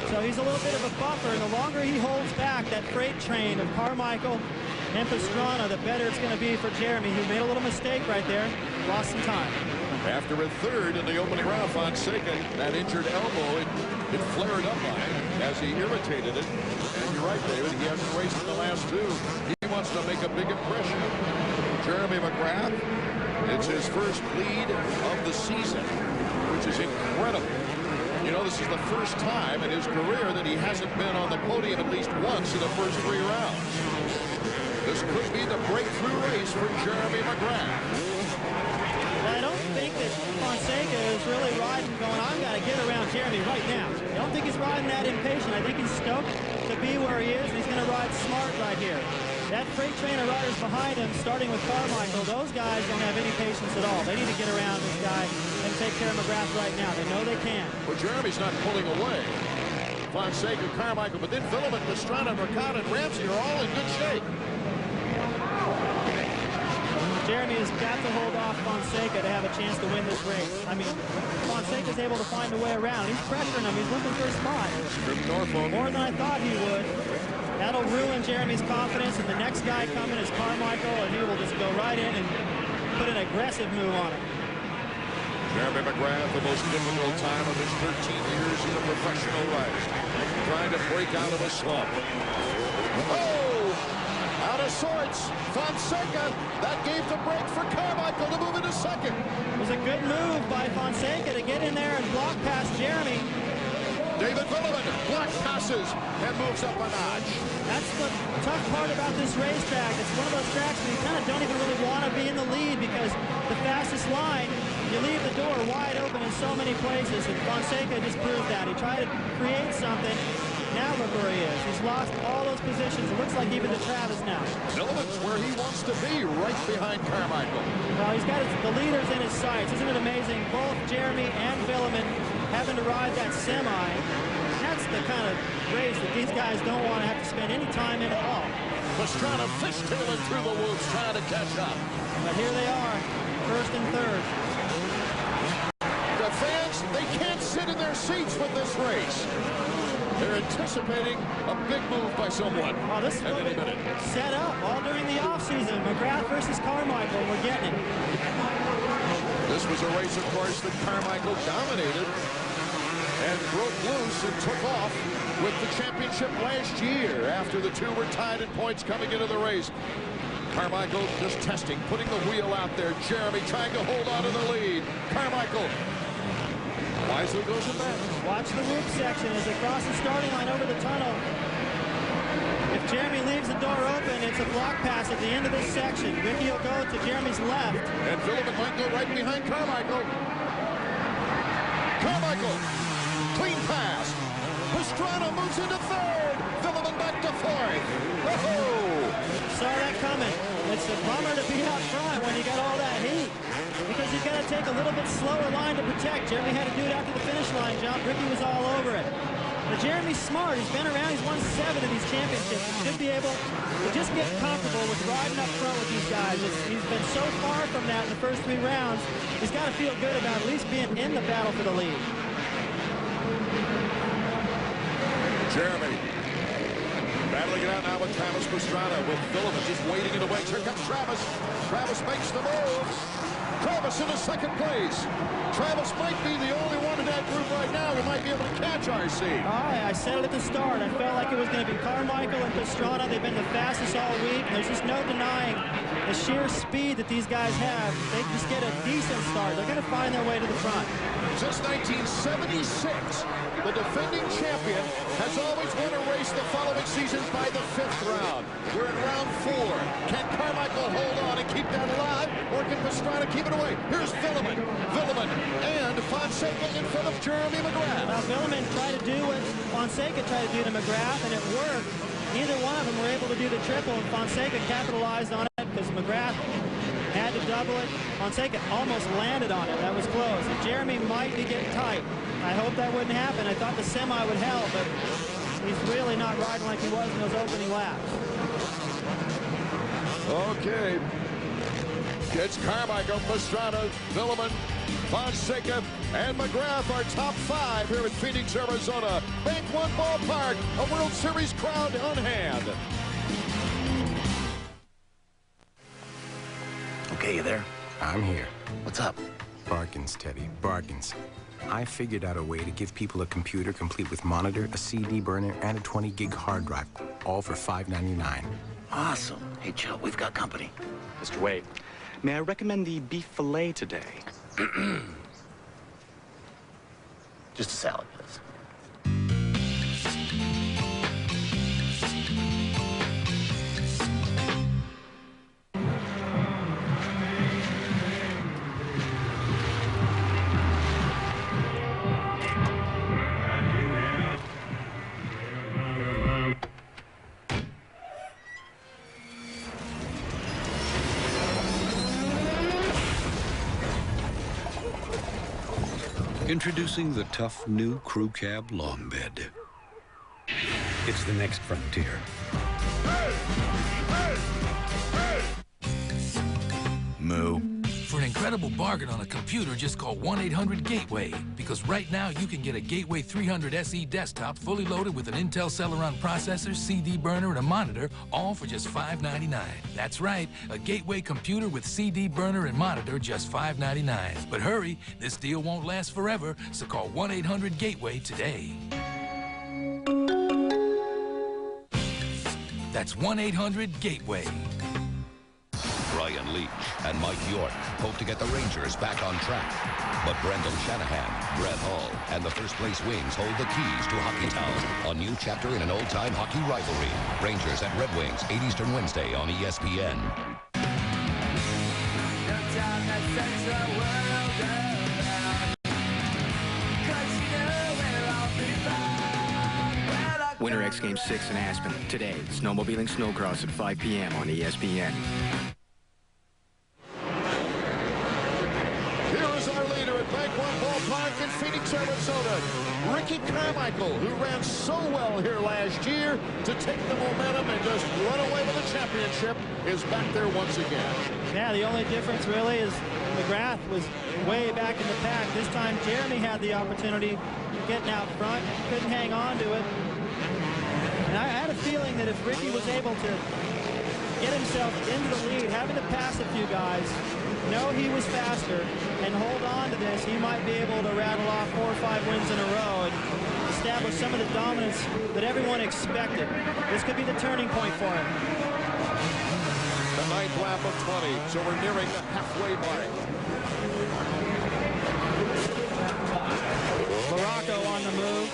[SPEAKER 4] So he's a little bit of a buffer, and the longer he holds back that freight train of Carmichael and Pastrana, the better it's going to be for Jeremy, who made a little mistake right there, lost some time.
[SPEAKER 1] After a third in the opening round, Fonseca, that injured elbow, it flared up on him as he irritated it. And you're right, David, he hasn't raced in the last two. He wants to make a big impression. Jeremy McGrath, it's his first lead of the season, which is incredible. You know, this is the first time in his career that he hasn't been on the podium at least once in the first three rounds. This could be the breakthrough race for Jeremy McGrath.
[SPEAKER 4] I don't think that Fonseca is really riding going, I've got to get around Jeremy right now. I don't think he's riding that impatient. I think he's stoked to be where he is, and he's going to ride smart right here. That freight train of riders behind him, starting with Carmichael, those guys don't have any patience at all. They need to get around this guy and take care of McGrath right now. They know they can.
[SPEAKER 1] Well, Jeremy's not pulling away. Fonseca, Carmichael, but then Villeman, Pastrana, Mercado, and Ramsey are all in good shape.
[SPEAKER 4] Jeremy has got to hold off Fonseca to have a chance to win this race. I mean, Fonseca's able to find a way around. He's pressuring him. He's looking for a spot. More than I thought he would. That'll ruin Jeremy's confidence, and the next guy coming is Carmichael, and he will just go right in and put an aggressive move on him.
[SPEAKER 1] Jeremy McGrath, the most difficult time of his 13 years as a professional rider, trying to break out of a slump. Oh! Out of sorts. Fonseca. That gave the break for Carmichael to move into second.
[SPEAKER 4] It was a good move by Fonseca to get in there and block past Jeremy.
[SPEAKER 1] David Villeman block passes and moves up a notch.
[SPEAKER 4] That's the tough part about this racetrack. It's one of those tracks where you kind of don't even really want to be in the lead because the fastest line, you leave the door wide open in so many places, and Fonseca just proved that. He tried to create something. Now look where he is. He's lost all those positions. It looks like even to Travis now.
[SPEAKER 1] Villeman's where he wants to be, right behind Carmichael.
[SPEAKER 4] Well, he's got the leaders in his sights. Isn't it amazing? Both Jeremy and Villeman having to ride that semi. That's the kind of race that these guys don't want to have to spend any time in at all.
[SPEAKER 1] Pastrana fishtailing through the woods, trying to catch up.
[SPEAKER 4] But here they are, first and third.
[SPEAKER 1] The fans, they can't sit in their seats with this race. They're anticipating a big move by someone.
[SPEAKER 4] Oh, this is
[SPEAKER 1] at any minute.
[SPEAKER 4] Set up all during the offseason. McGrath versus Carmichael. We're getting it.
[SPEAKER 1] This was a race, of course, that Carmichael dominated and broke loose and took off with the championship last year after the two were tied in points coming into the race. Carmichael just testing, putting the wheel out there. Jeremy trying to hold on to the lead. Carmichael wisely goes in back.
[SPEAKER 4] Watch the whoop section as they cross the starting line over the tunnel. If Jeremy leaves the door open, it's a block pass at the end of this section. Ricky will go to Jeremy's left.
[SPEAKER 1] And Villeman might go right behind Carmichael. Carmichael, clean pass. Pastrana moves into third. Villeman back to fourth. Whoa!
[SPEAKER 4] Saw that coming. It's a bummer to be out front when you got all that heat, because you've got to take a little bit slower line to protect. Jeremy had to do it after the finish line jump. Ricky was all over it. But Jeremy's smart. He's been around. He's won 7 of these championships. He should be able to just get comfortable with riding up front with these guys. He's been so far from that in the first 3 rounds. He's got to feel good about at least being in the battle for the lead.
[SPEAKER 1] Jeremy battling it out now with Travis Pastrana, with Villeman just waiting in the wings. Here comes Travis. Travis makes the move. Travis into second place. Travis might be the only one in that group right now who might be able to catch RC.
[SPEAKER 4] I said it at the start. I felt like it was going to be Carmichael and Pastrana. They've been the fastest all week. There's just no denying the sheer speed that these guys have. They just get a decent start. They're going to find their way to the front.
[SPEAKER 1] Since 1976, the defending champion has always won a race the following season by the 5th round. We're in round 4. Can Carmichael hold on and keep that alive, or can Pastrana keep it away? Here's Villeman. Villeman and Fonseca in front of Jeremy McGrath.
[SPEAKER 4] Now, Villeman tried to do what Fonseca tried to do to McGrath, and it worked. Neither one of them were able to do the triple, and Fonseca capitalized on it because McGrath had to double it. Fonseca almost landed on it. That was close. And Jeremy might be getting tight. I hope that wouldn't happen. I thought the semi would help, but he's really not riding like he was in those opening laps.
[SPEAKER 1] Okay. It's Carmichael, Pastrana, Villeman, Fonseca, and McGrath, our top 5 here in Phoenix, Arizona. Bank One Ballpark, a World Series crowd on hand.
[SPEAKER 5] Okay, you there?
[SPEAKER 18] I'm here.
[SPEAKER 5] What's up?
[SPEAKER 18] Bargains, Teddy, bargains. I figured out a way to give people a computer complete with monitor, a CD burner, and a 20-gig hard drive, all for $5.99.
[SPEAKER 5] Awesome. Hey, Joe, we've got company.
[SPEAKER 6] Mr. Wade, may I recommend the beef fillet today?
[SPEAKER 5] Just a salad, please.
[SPEAKER 8] Introducing the tough new crew cab long bed. It's the next frontier. Moo.
[SPEAKER 15] For an incredible
[SPEAKER 9] incredible bargain on a computer, just call 1-800-GATEWAY. Because right now, you can get a Gateway 300 SE desktop fully loaded with an Intel Celeron processor, CD burner, and a monitor, all for just $5.99. That's right, a Gateway computer with CD burner and monitor, just $5.99. But hurry, this deal won't last forever, so call 1-800-GATEWAY today. That's 1-800-GATEWAY.
[SPEAKER 10] Brian Leach and Mike York hope to get the Rangers back on track. But Brendan Shanahan, Brett Hull, and the first-place Wings hold the keys to Hockey Town. A new chapter in an old-time hockey rivalry. Rangers at Red Wings, 8 Eastern Wednesday on ESPN.
[SPEAKER 11] Winter X Games 6 in Aspen. Today, snowmobiling snowcross at 5 p.m. on ESPN.
[SPEAKER 1] Here is our leader at Bank One Ballpark in Phoenix, Arizona, Ricky Carmichael, who ran so well here last year to take the momentum and just run away with the championship, is back there once again.
[SPEAKER 4] Yeah, the only difference really is McGrath was way back in the pack. This time Jeremy had the opportunity getting out front, couldn't hang on to it. And I had a feeling that if Ricky was able to get himself into the lead, having to pass a few guys, know he was faster, and hold on to this, he might be able to rattle off 4 or 5 wins in a row and establish some of the dominance that everyone expected. This could be the turning point for him.
[SPEAKER 1] The 9th lap of 20, so we're nearing the halfway mark.
[SPEAKER 4] Morocco on the move,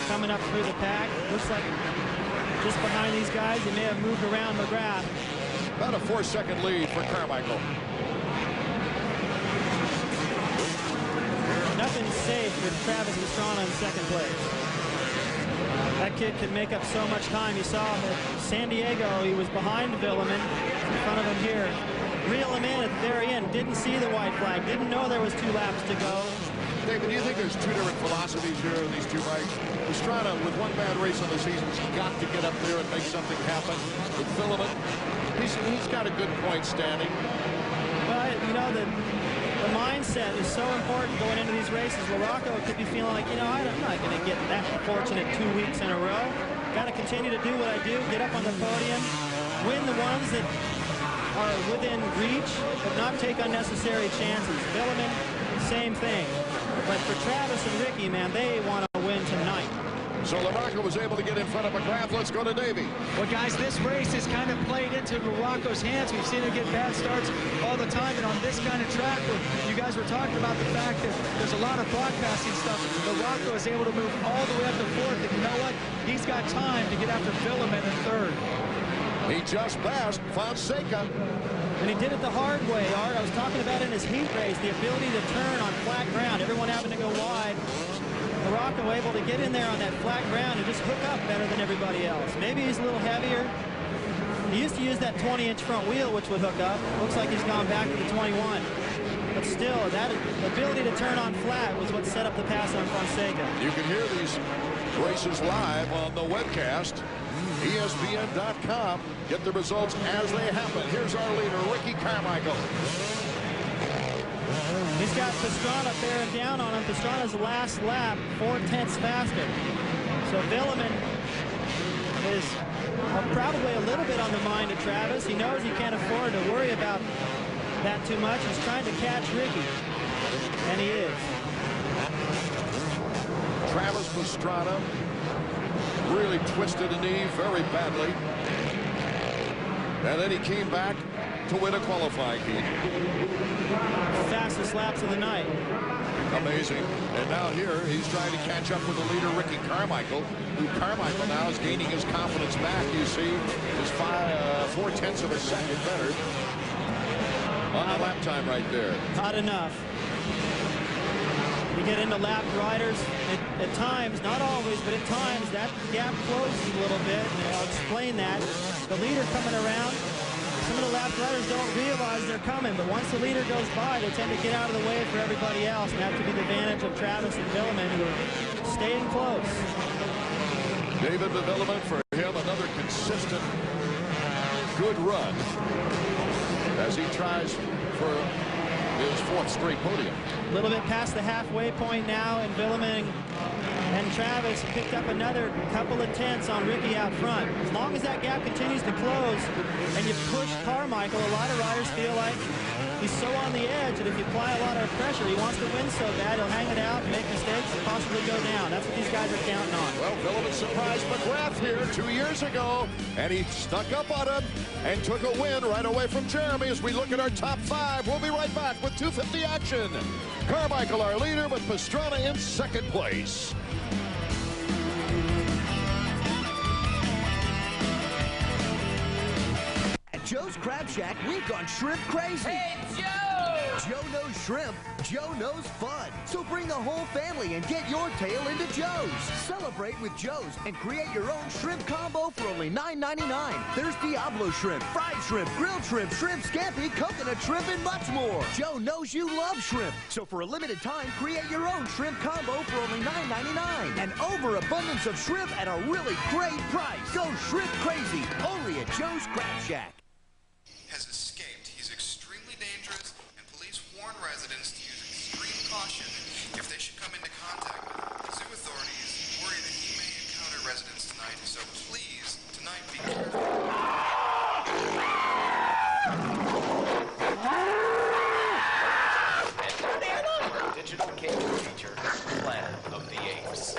[SPEAKER 4] coming up through the pack. Looks like just behind these guys, he may have moved around McGrath.
[SPEAKER 1] About a 4-second lead for Carmichael.
[SPEAKER 4] Nothing safe with Travis Pastrana in second place. That kid can make up so much time. You saw him at San Diego, he was behind Villeman, in front of him here. Reel him in at the very end, didn't see the white flag, didn't know there was 2 laps to go.
[SPEAKER 1] David, do you think there's 2 different philosophies here in these 2 bikes? Pastrana, with 1 bad race on the season, he's got to get up there and make something happen. With Villeman, he's got a good point standing.
[SPEAKER 4] Well, you know, the mindset is so important going into these races. Morocco could be feeling like, you know, I'm not going to get that fortunate 2 weeks in a row. Got to continue to do what I do, get up on the podium, win the ones that are within reach, but not take unnecessary chances. Villeman, same thing. But for Travis and Ricky, man, they want to win tonight.
[SPEAKER 1] So Morocco was able to get in front of McGrath. Let's go to Davey.
[SPEAKER 3] Well, guys, this race is kind of played into Morocco's hands. We've seen him get bad starts all the time, and on this kind of track, where you guys were talking about the fact that there's a lot of block passing stuff, Morocco is able to move all the way up to 4th, and you know what? He's got time to get after Villeman in 3rd.
[SPEAKER 1] He just passed Fonseca.
[SPEAKER 4] And he did it the hard way, Art. I was talking about in his heat race, the ability to turn on flat ground, everyone having to go wide. Morocco able to get in there on that flat ground and just hook up better than everybody else. Maybe he's a little heavier. He used to use that 20-inch front wheel, which would hook up. Looks like he's gone back to the 21. But still, that ability to turn on flat was what set up the pass on Fonseca.
[SPEAKER 1] You can hear these races live on the webcast. ESPN.com. Get the results as they happen. Here's our leader, Ricky Carmichael.
[SPEAKER 4] He's got Pastrana bearing down on him. Pastrana's last lap, 4/10 faster. So Villeman is probably a little bit on the mind of Travis. He knows he can't afford to worry about that too much. He's trying to catch Ricky, and he is.
[SPEAKER 1] Travis Pastrana really twisted a knee very badly. And then he came back to win a qualifying heat.
[SPEAKER 4] Fastest laps of the night.
[SPEAKER 1] Amazing. And now here he's trying to catch up with the leader, Ricky Carmichael, who Carmichael now is gaining his confidence back. You see, is 4/10 of a second better on the lap time right there.
[SPEAKER 4] Not enough. You get into lap riders, at times, not always, but at times, that gap closes a little bit, and I'll explain that. The leader coming around, some of the lap riders don't realize they're coming, but once the leader goes by, they tend to get out of the way for everybody else, and that could be the advantage of Travis and Villeman, who are staying close.
[SPEAKER 1] David Villeman, for him, another consistent, good run as he tries for his 4th straight podium.
[SPEAKER 4] A little bit past the halfway point now, and Villeman and Travis picked up another couple of tenths on Ricky out front. As long as that gap continues to close and you push Carmichael, a lot of riders feel like he's so on the edge that if you apply a lot of pressure, he wants to win so bad, he'll hang it out, make mistakes, and possibly go down. That's what these guys are counting on.
[SPEAKER 1] Well, Villeman surprised McGrath here 2 years ago, and he stuck up on him and took a win right away from Jeremy as we look at our top 5. We'll be right back with 250 action. Carmichael, our leader, with Pastrana in 2nd place.
[SPEAKER 12] At Joe's Crab Shack, we've gone shrimp crazy.
[SPEAKER 15] Hey, Joe!
[SPEAKER 12] Joe knows shrimp, Joe knows fun. So bring the whole family and get your tail into Joe's. Celebrate with Joe's and create your own shrimp combo for only $9.99. There's Diablo shrimp, fried shrimp, grilled shrimp, shrimp scampi, coconut shrimp, and much more. Joe knows you love shrimp. So for a limited time, create your own shrimp combo for only $9.99. An overabundance of shrimp at a really great price. Go shrimp crazy, only at Joe's Crab Shack.
[SPEAKER 13] Has escaped. He's extremely dangerous, and police warn residents to use extreme caution if they should come into contact with him. The zoo authorities worry that he may encounter residents tonight, so please, tonight, be careful.
[SPEAKER 5] Digital cable feature, Planet of the Apes.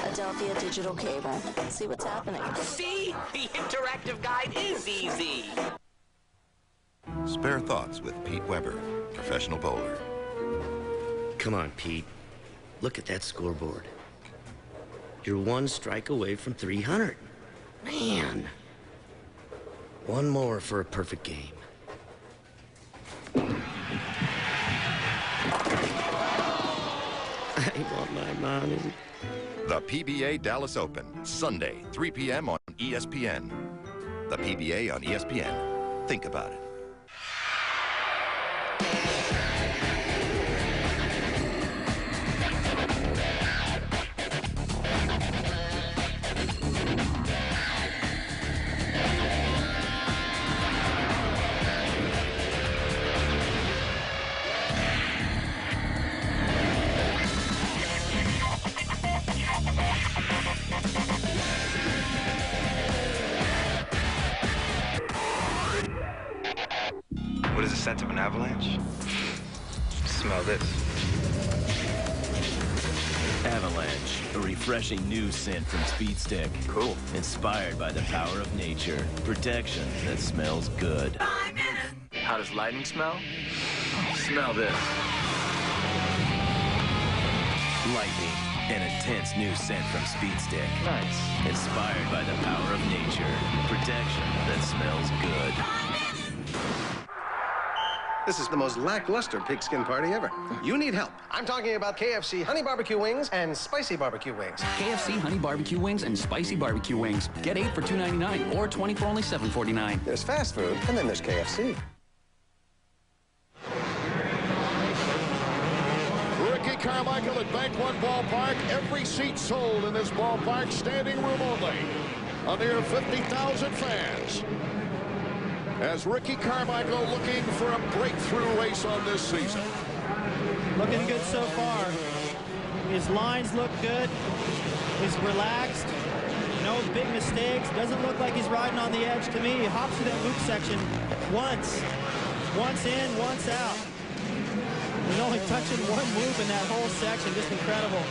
[SPEAKER 14] Adelphia Digital Cable. See what's happening.
[SPEAKER 15] See? The interactive guide is easy.
[SPEAKER 16] Spare Thoughts with Pete Weber, professional bowler.
[SPEAKER 17] Come on, Pete. Look at that scoreboard. You're 1 strike away from 300. Man. One more for a perfect game. I want my money.
[SPEAKER 16] The PBA Dallas Open, Sunday, 3 p.m. on ESPN. The PBA on ESPN. Think about it.
[SPEAKER 19] What is the scent of an avalanche? Smell this.
[SPEAKER 20] Avalanche, a refreshing new scent from Speed Stick.
[SPEAKER 19] Cool.
[SPEAKER 20] Inspired by the power of nature. Protection that smells good.
[SPEAKER 19] How does lightning smell? Smell this.
[SPEAKER 20] Lightning, an intense new scent from Speed Stick.
[SPEAKER 19] Nice.
[SPEAKER 20] Inspired by the power of nature. Protection that smells good.
[SPEAKER 28] This is the most lackluster pigskin party ever. You need help. I'm talking about KFC honey barbecue wings and spicy barbecue wings.
[SPEAKER 29] KFC honey barbecue wings and spicy barbecue wings. Get 8 for $2.99 or 20 for only $7.49.
[SPEAKER 28] There's fast food, and then there's KFC.
[SPEAKER 1] Ricky Carmichael at Bank One Ballpark. Every seat sold in this ballpark, standing room only. A near 50,000 fans. As Ricky Carmichael looking for a breakthrough race on this season.
[SPEAKER 4] Looking good so far. His lines look good. He's relaxed. No big mistakes. Doesn't look like he's riding on the edge to me. He hops through that loop section once. Once in, once out. He's only touching one move in that whole section. Just incredible.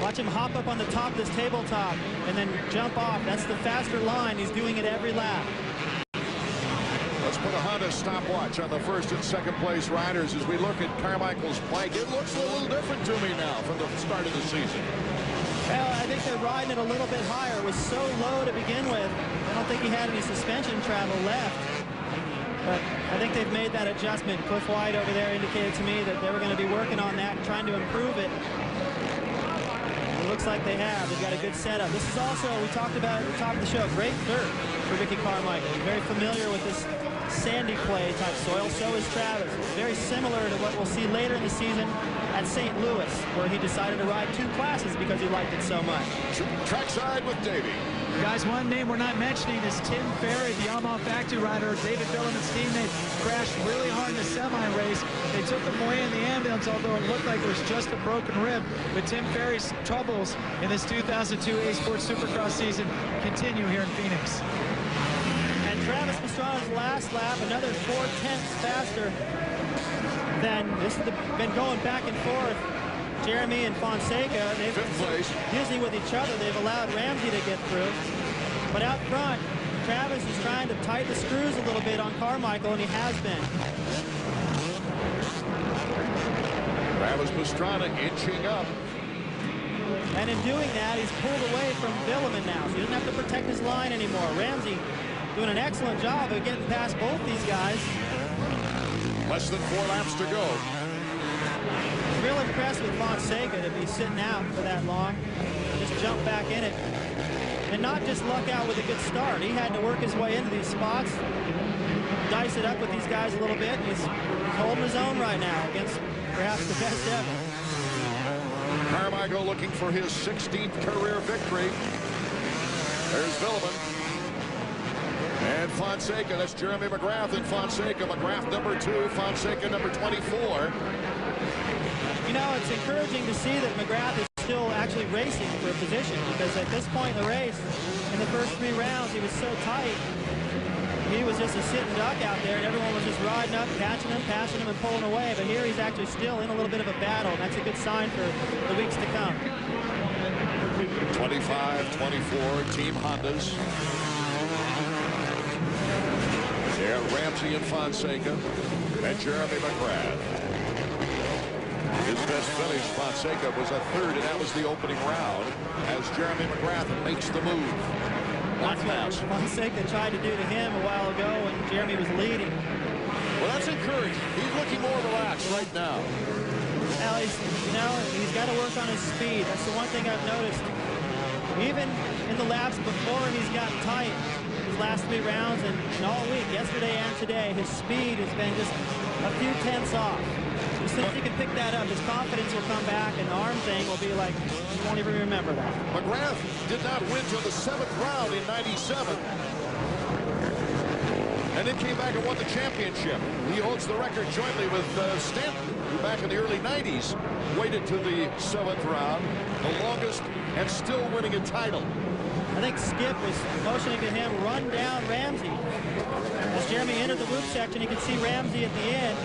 [SPEAKER 4] Watch him hop up on the top of this tabletop and then jump off. That's the faster line. He's doing it every lap.
[SPEAKER 1] Let's put a Honda stopwatch on the 1st and 2nd place riders as we look at Carmichael's bike. It looks a little different to me now from the start of the season.
[SPEAKER 4] Well, I think they're riding it a little bit higher. It was so low to begin with. I don't think he had any suspension travel left. But I think they've made that adjustment. Cliff White over there indicated to me that they were going to be working on that and trying to improve it. It looks like they have. They've got a good setup. This is also, we talked about at the top of the show, great dirt for Ricky Carmichael. He's very familiar with this sandy clay type soil. So is Travis. Very similar to what we'll see later in the season at St. Louis, where he decided to ride 2 classes because he liked it so much.
[SPEAKER 1] Trackside with Davey.
[SPEAKER 3] Guys, one name we're not mentioning is Tim Ferry, the Yamaha factory rider. David Billiman's teammate crashed really hard in the semi-race. They took him away in the ambulance, although it looked like it was just a broken rib. But Tim Ferry's troubles in this 2002 A Sports Supercross season continue here in Phoenix.
[SPEAKER 4] And Travis Pastrana's last lap, another 4/10 faster than this has been going back and forth. Jeremy and Fonseca, they've usually with each other, they've allowed Ramsey to get through. But out front, Travis is trying to tighten the screws a little bit on Carmichael, and he has been.
[SPEAKER 1] Travis Pastrana inching up.
[SPEAKER 4] And in doing that, he's pulled away from Billiman now, so he doesn't have to protect his line anymore. Ramsey doing an excellent job of getting past both these guys.
[SPEAKER 1] Less than 4 laps to go.
[SPEAKER 4] Real impressed with Fonseca to be sitting out for that long. Just jump back in it. And not just luck out with a good start. He had to work his way into these spots, dice it up with these guys a little bit. He's holding his own right now against perhaps the best ever.
[SPEAKER 1] Carmichael looking for his 16th career victory. There's Billiman. And Fonseca, that's Jeremy McGrath and Fonseca. McGrath number 2, Fonseca number 24.
[SPEAKER 4] You know, it's encouraging to see that McGrath is still actually racing for a position, because at this point in the race, in the first 3 rounds, he was so tight. He was just a sitting duck out there, and everyone was just riding up, catching him, passing him, and pulling away. But here he's actually still in a little bit of a battle, and that's a good sign for the weeks to come.
[SPEAKER 1] 25, 24, Team Hondas. Yeah, Ramsey and Fonseca, and Jeremy McGrath. His best finish, Fonseca, was a 3rd, and that was the opening round, as Jeremy McGrath makes the move.
[SPEAKER 4] That's what Fonseca tried to do to him a while ago when Jeremy was leading.
[SPEAKER 1] Well, that's encouraging. He's looking more relaxed right now.
[SPEAKER 4] Well, he's got to work on his speed. That's the one thing I've noticed. Even in the laps before he's gotten tight, his last 3 rounds, and all week, yesterday and today, his speed has been just a few tenths off. As soon as he can pick that up, his confidence will come back, and the arm thing will be like, you won't even remember that.
[SPEAKER 1] McGrath did not win till the 7th round in '97. And then came back and won the championship. He holds the record jointly with Stanton, who back in the early '90s waited to the 7th round, the longest, and still winning a title.
[SPEAKER 4] I think Skip was motioning to him, run down Ramsey. As Jeremy entered the loop section, you can see Ramsey at the end.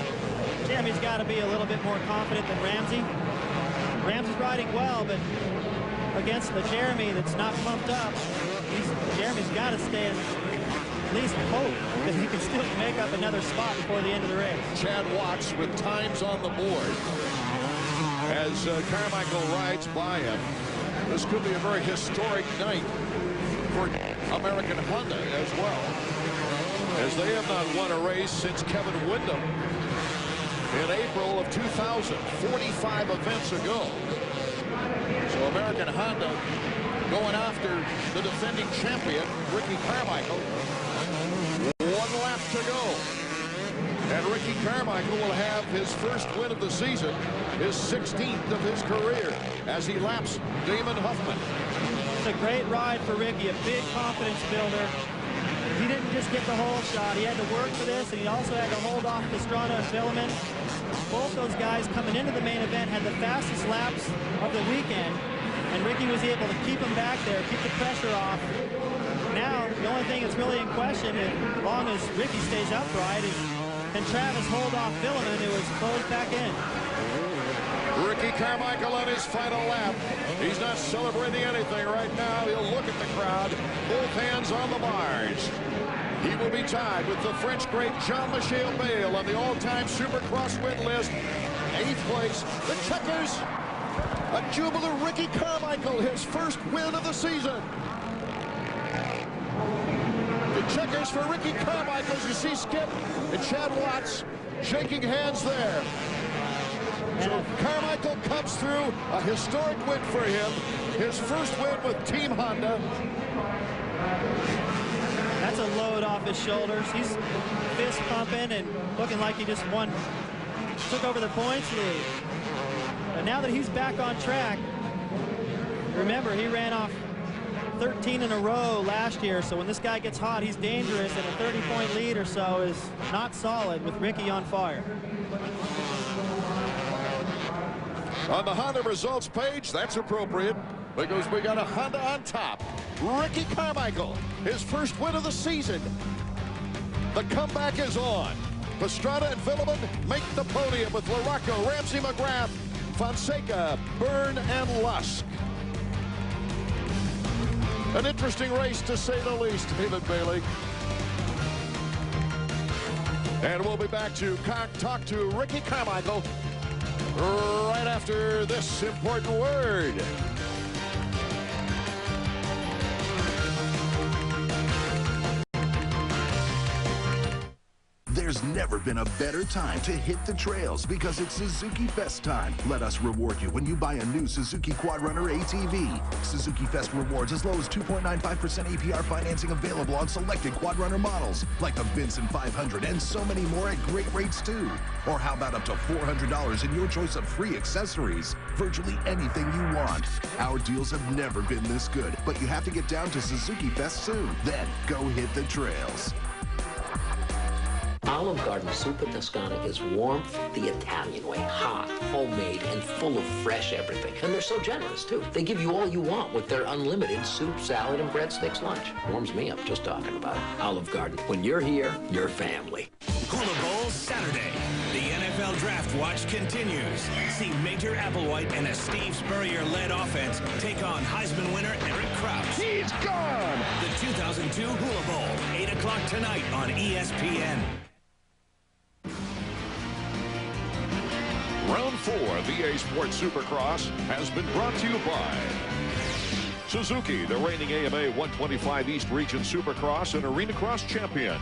[SPEAKER 4] Jeremy's got to be a little bit more confident than Ramsey. Ramsey's riding well, but against the Jeremy that's not pumped up, Jeremy's got to stay in at least hope that he can still make up another spot before the end of the race.
[SPEAKER 1] Chad Watts with times on the board. As Carmichael rides by him, this could be a very historic night for American Honda as well, as they have not won a race since Kevin Windham in April of 2000, 45 events ago. So American Honda going after the defending champion, Ricky Carmichael. 1 lap to go. And Ricky Carmichael will have his first win of the season, his 16th of his career, as he laps Damon Huffman.
[SPEAKER 4] It's a great ride for Ricky, a big confidence builder. He didn't just get the whole shot. He had to work for this, and he also had to hold off Pastrana and Billiman. Both those guys coming into the main event had the fastest laps of the weekend, and Ricky was able to keep him back there, keep the pressure off. Now, the only thing that's really in question, as long as Ricky stays upright, is can Travis hold off Billiman, who was closed back in.
[SPEAKER 1] Ricky Carmichael on his final lap. He's not celebrating anything right now. He'll look at the crowd, both hands on the bars. He will be tied with the French great Jean-Michel Bayle on the all-time Supercross win list. 8th place, the Checkers. A jubilant Ricky Carmichael, his first win of the season. The Checkers for Ricky Carmichael, as you see Skip and Chad Watts shaking hands there. So Carmichael comes through, a historic win for him, his first win with Team Honda.
[SPEAKER 4] That's a load off his shoulders. He's fist pumping and looking like he just took over the points lead. But now that he's back on track, remember he ran off 13 in a row last year, so when this guy gets hot, he's dangerous, and a 30-point lead or so is not solid with Ricky on fire.
[SPEAKER 1] On the Honda results page, that's appropriate because we got a Honda on top. Ricky Carmichael, his first win of the season. The comeback is on. Pastrana and Villeman make the podium with LaRocco, Ramsey McGrath, Fonseca, Byrne, and Lusk. An interesting race, to say the least, David Bailey. And we'll be back to talk to Ricky Carmichael right after this important word.
[SPEAKER 2] There's never been a better time to hit the trails because it's Suzuki Fest time. Let us reward you when you buy a new Suzuki Quadrunner ATV. Suzuki Fest rewards as low as 2.95% APR financing available on selected Quadrunner models, like the Vincent 500 and so many more at great rates too. Or how about up to $400 in your choice of free accessories? Virtually anything you want. Our deals have never been this good, but you have to get down to Suzuki Fest soon. Then go hit the trails.
[SPEAKER 15] Olive Garden Super Toscana is warmth the Italian way, hot, homemade, and full of fresh everything. And they're so generous, too. They give you all you want with their unlimited soup, salad, and breadsticks lunch. Warms me up just talking about it. Olive Garden. When you're here, you're family.
[SPEAKER 7] Hula Bowl Saturday. The NFL Draft Watch continues. See Major Applewhite and a Steve Spurrier-led offense take on Heisman winner Eric Kraus.
[SPEAKER 1] He's gone!
[SPEAKER 7] The 2002 Hula Bowl, 8 o'clock tonight on ESPN.
[SPEAKER 1] Round 4 of EA Sports Supercross has been brought to you by Suzuki, the reigning AMA 125 East Region Supercross and Arena Cross champion.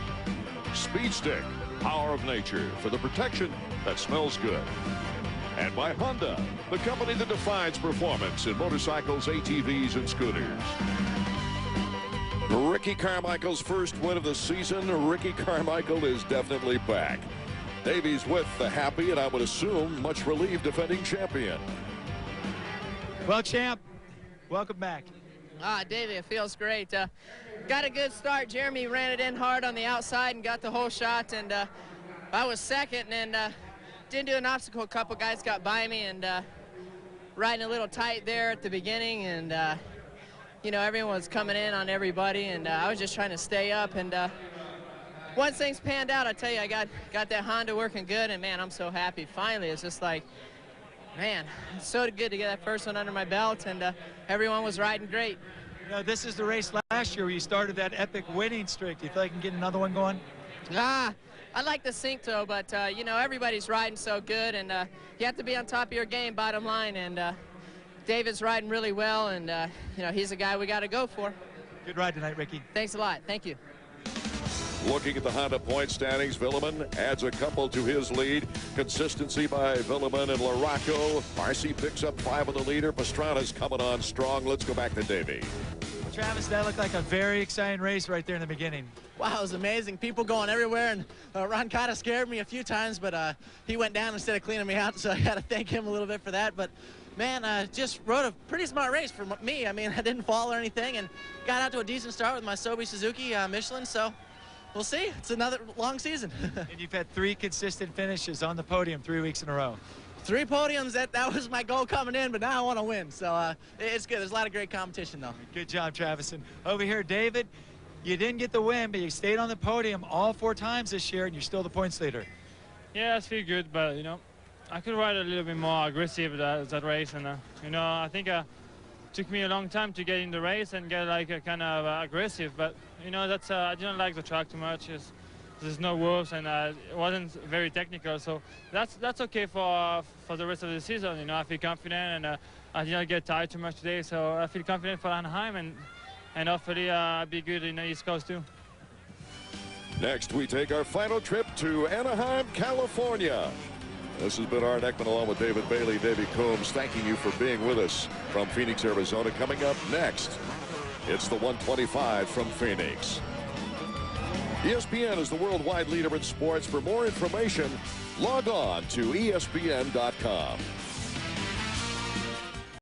[SPEAKER 1] Speed Stick, power of nature for the protection that smells good. And by Honda, the company that defines performance in motorcycles, ATVs, and scooters. Ricky Carmichael's first win of the season. Ricky Carmichael is definitely back. Davies with the happy and I would assume much relieved defending champion.
[SPEAKER 3] Well, champ, welcome back.
[SPEAKER 21] Davey, it feels great. Got a good start. Jeremy ran it in hard on the outside and got the whole shot, and I was second and didn't do an obstacle. A couple guys got by me and riding a little tight there at the beginning, and you know, everyone was coming in on everybody, and I was just trying to stay up, and once things panned out, I tell you, I got that Honda working good, and man, I'm so happy. Finally, it's just like, man, it's so good to get that first one under my belt, and everyone was riding great.
[SPEAKER 3] You know, this is the race last year where you started that epic winning streak. Do you feel like you can get another one going?
[SPEAKER 21] I'd like to sink though, but you know, everybody's riding so good, and you have to be on top of your game, bottom line, and David's riding really well, and you know, he's a guy we got to go for.
[SPEAKER 3] Good ride tonight, Ricky.
[SPEAKER 21] Thanks a lot. Thank you.
[SPEAKER 1] Looking at the Honda point standings, Villeman adds a couple to his lead. Consistency by Villeman and LaRocco. Marcy picks up 5 on the leader. Pastrana's coming on strong. Let's go back to Davey.
[SPEAKER 3] Travis, that looked like a very exciting race right there in the beginning.
[SPEAKER 22] Wow, it was amazing. People going everywhere, and Ron kind of scared me a few times, but he went down instead of cleaning me out, so I got to thank him a little bit for that. But man, just rode a pretty smart race for me. I mean, I didn't fall or anything, and got out to a decent start with my Sobe Suzuki Michelin, so we'll see. It's another long season.
[SPEAKER 3] And you've had 3 consistent finishes on the podium 3 weeks in a row.
[SPEAKER 22] 3 podiums, that was my goal coming in, but now I want to win. So it's good. There's a lot of great competition, though.
[SPEAKER 3] Good job, Travis. And over here, David, you didn't get the win, but you stayed on the podium all 4 times this year, and you're still the points leader.
[SPEAKER 23] Yeah, I feel good, but, you know, I could ride a little bit more aggressive that race. And, you know, I think it took me a long time to get in the race and get, like, kind of aggressive. But, you know, that's I didn't like the track too much. There's no wolves, and it wasn't very technical, so that's okay for the rest of the season. You know, I feel confident, and I didn't get tired too much today, so I feel confident for Anaheim, and hopefully I'll be good in the East Coast too.
[SPEAKER 1] Next, we take our final trip to Anaheim, California. This has been Art Ekman along with David Bailey, Davey Coombs, thanking you for being with us from Phoenix, Arizona. Coming up next, it's the 125 from Phoenix. ESPN is the worldwide leader in sports. For more information, log on to ESPN.com.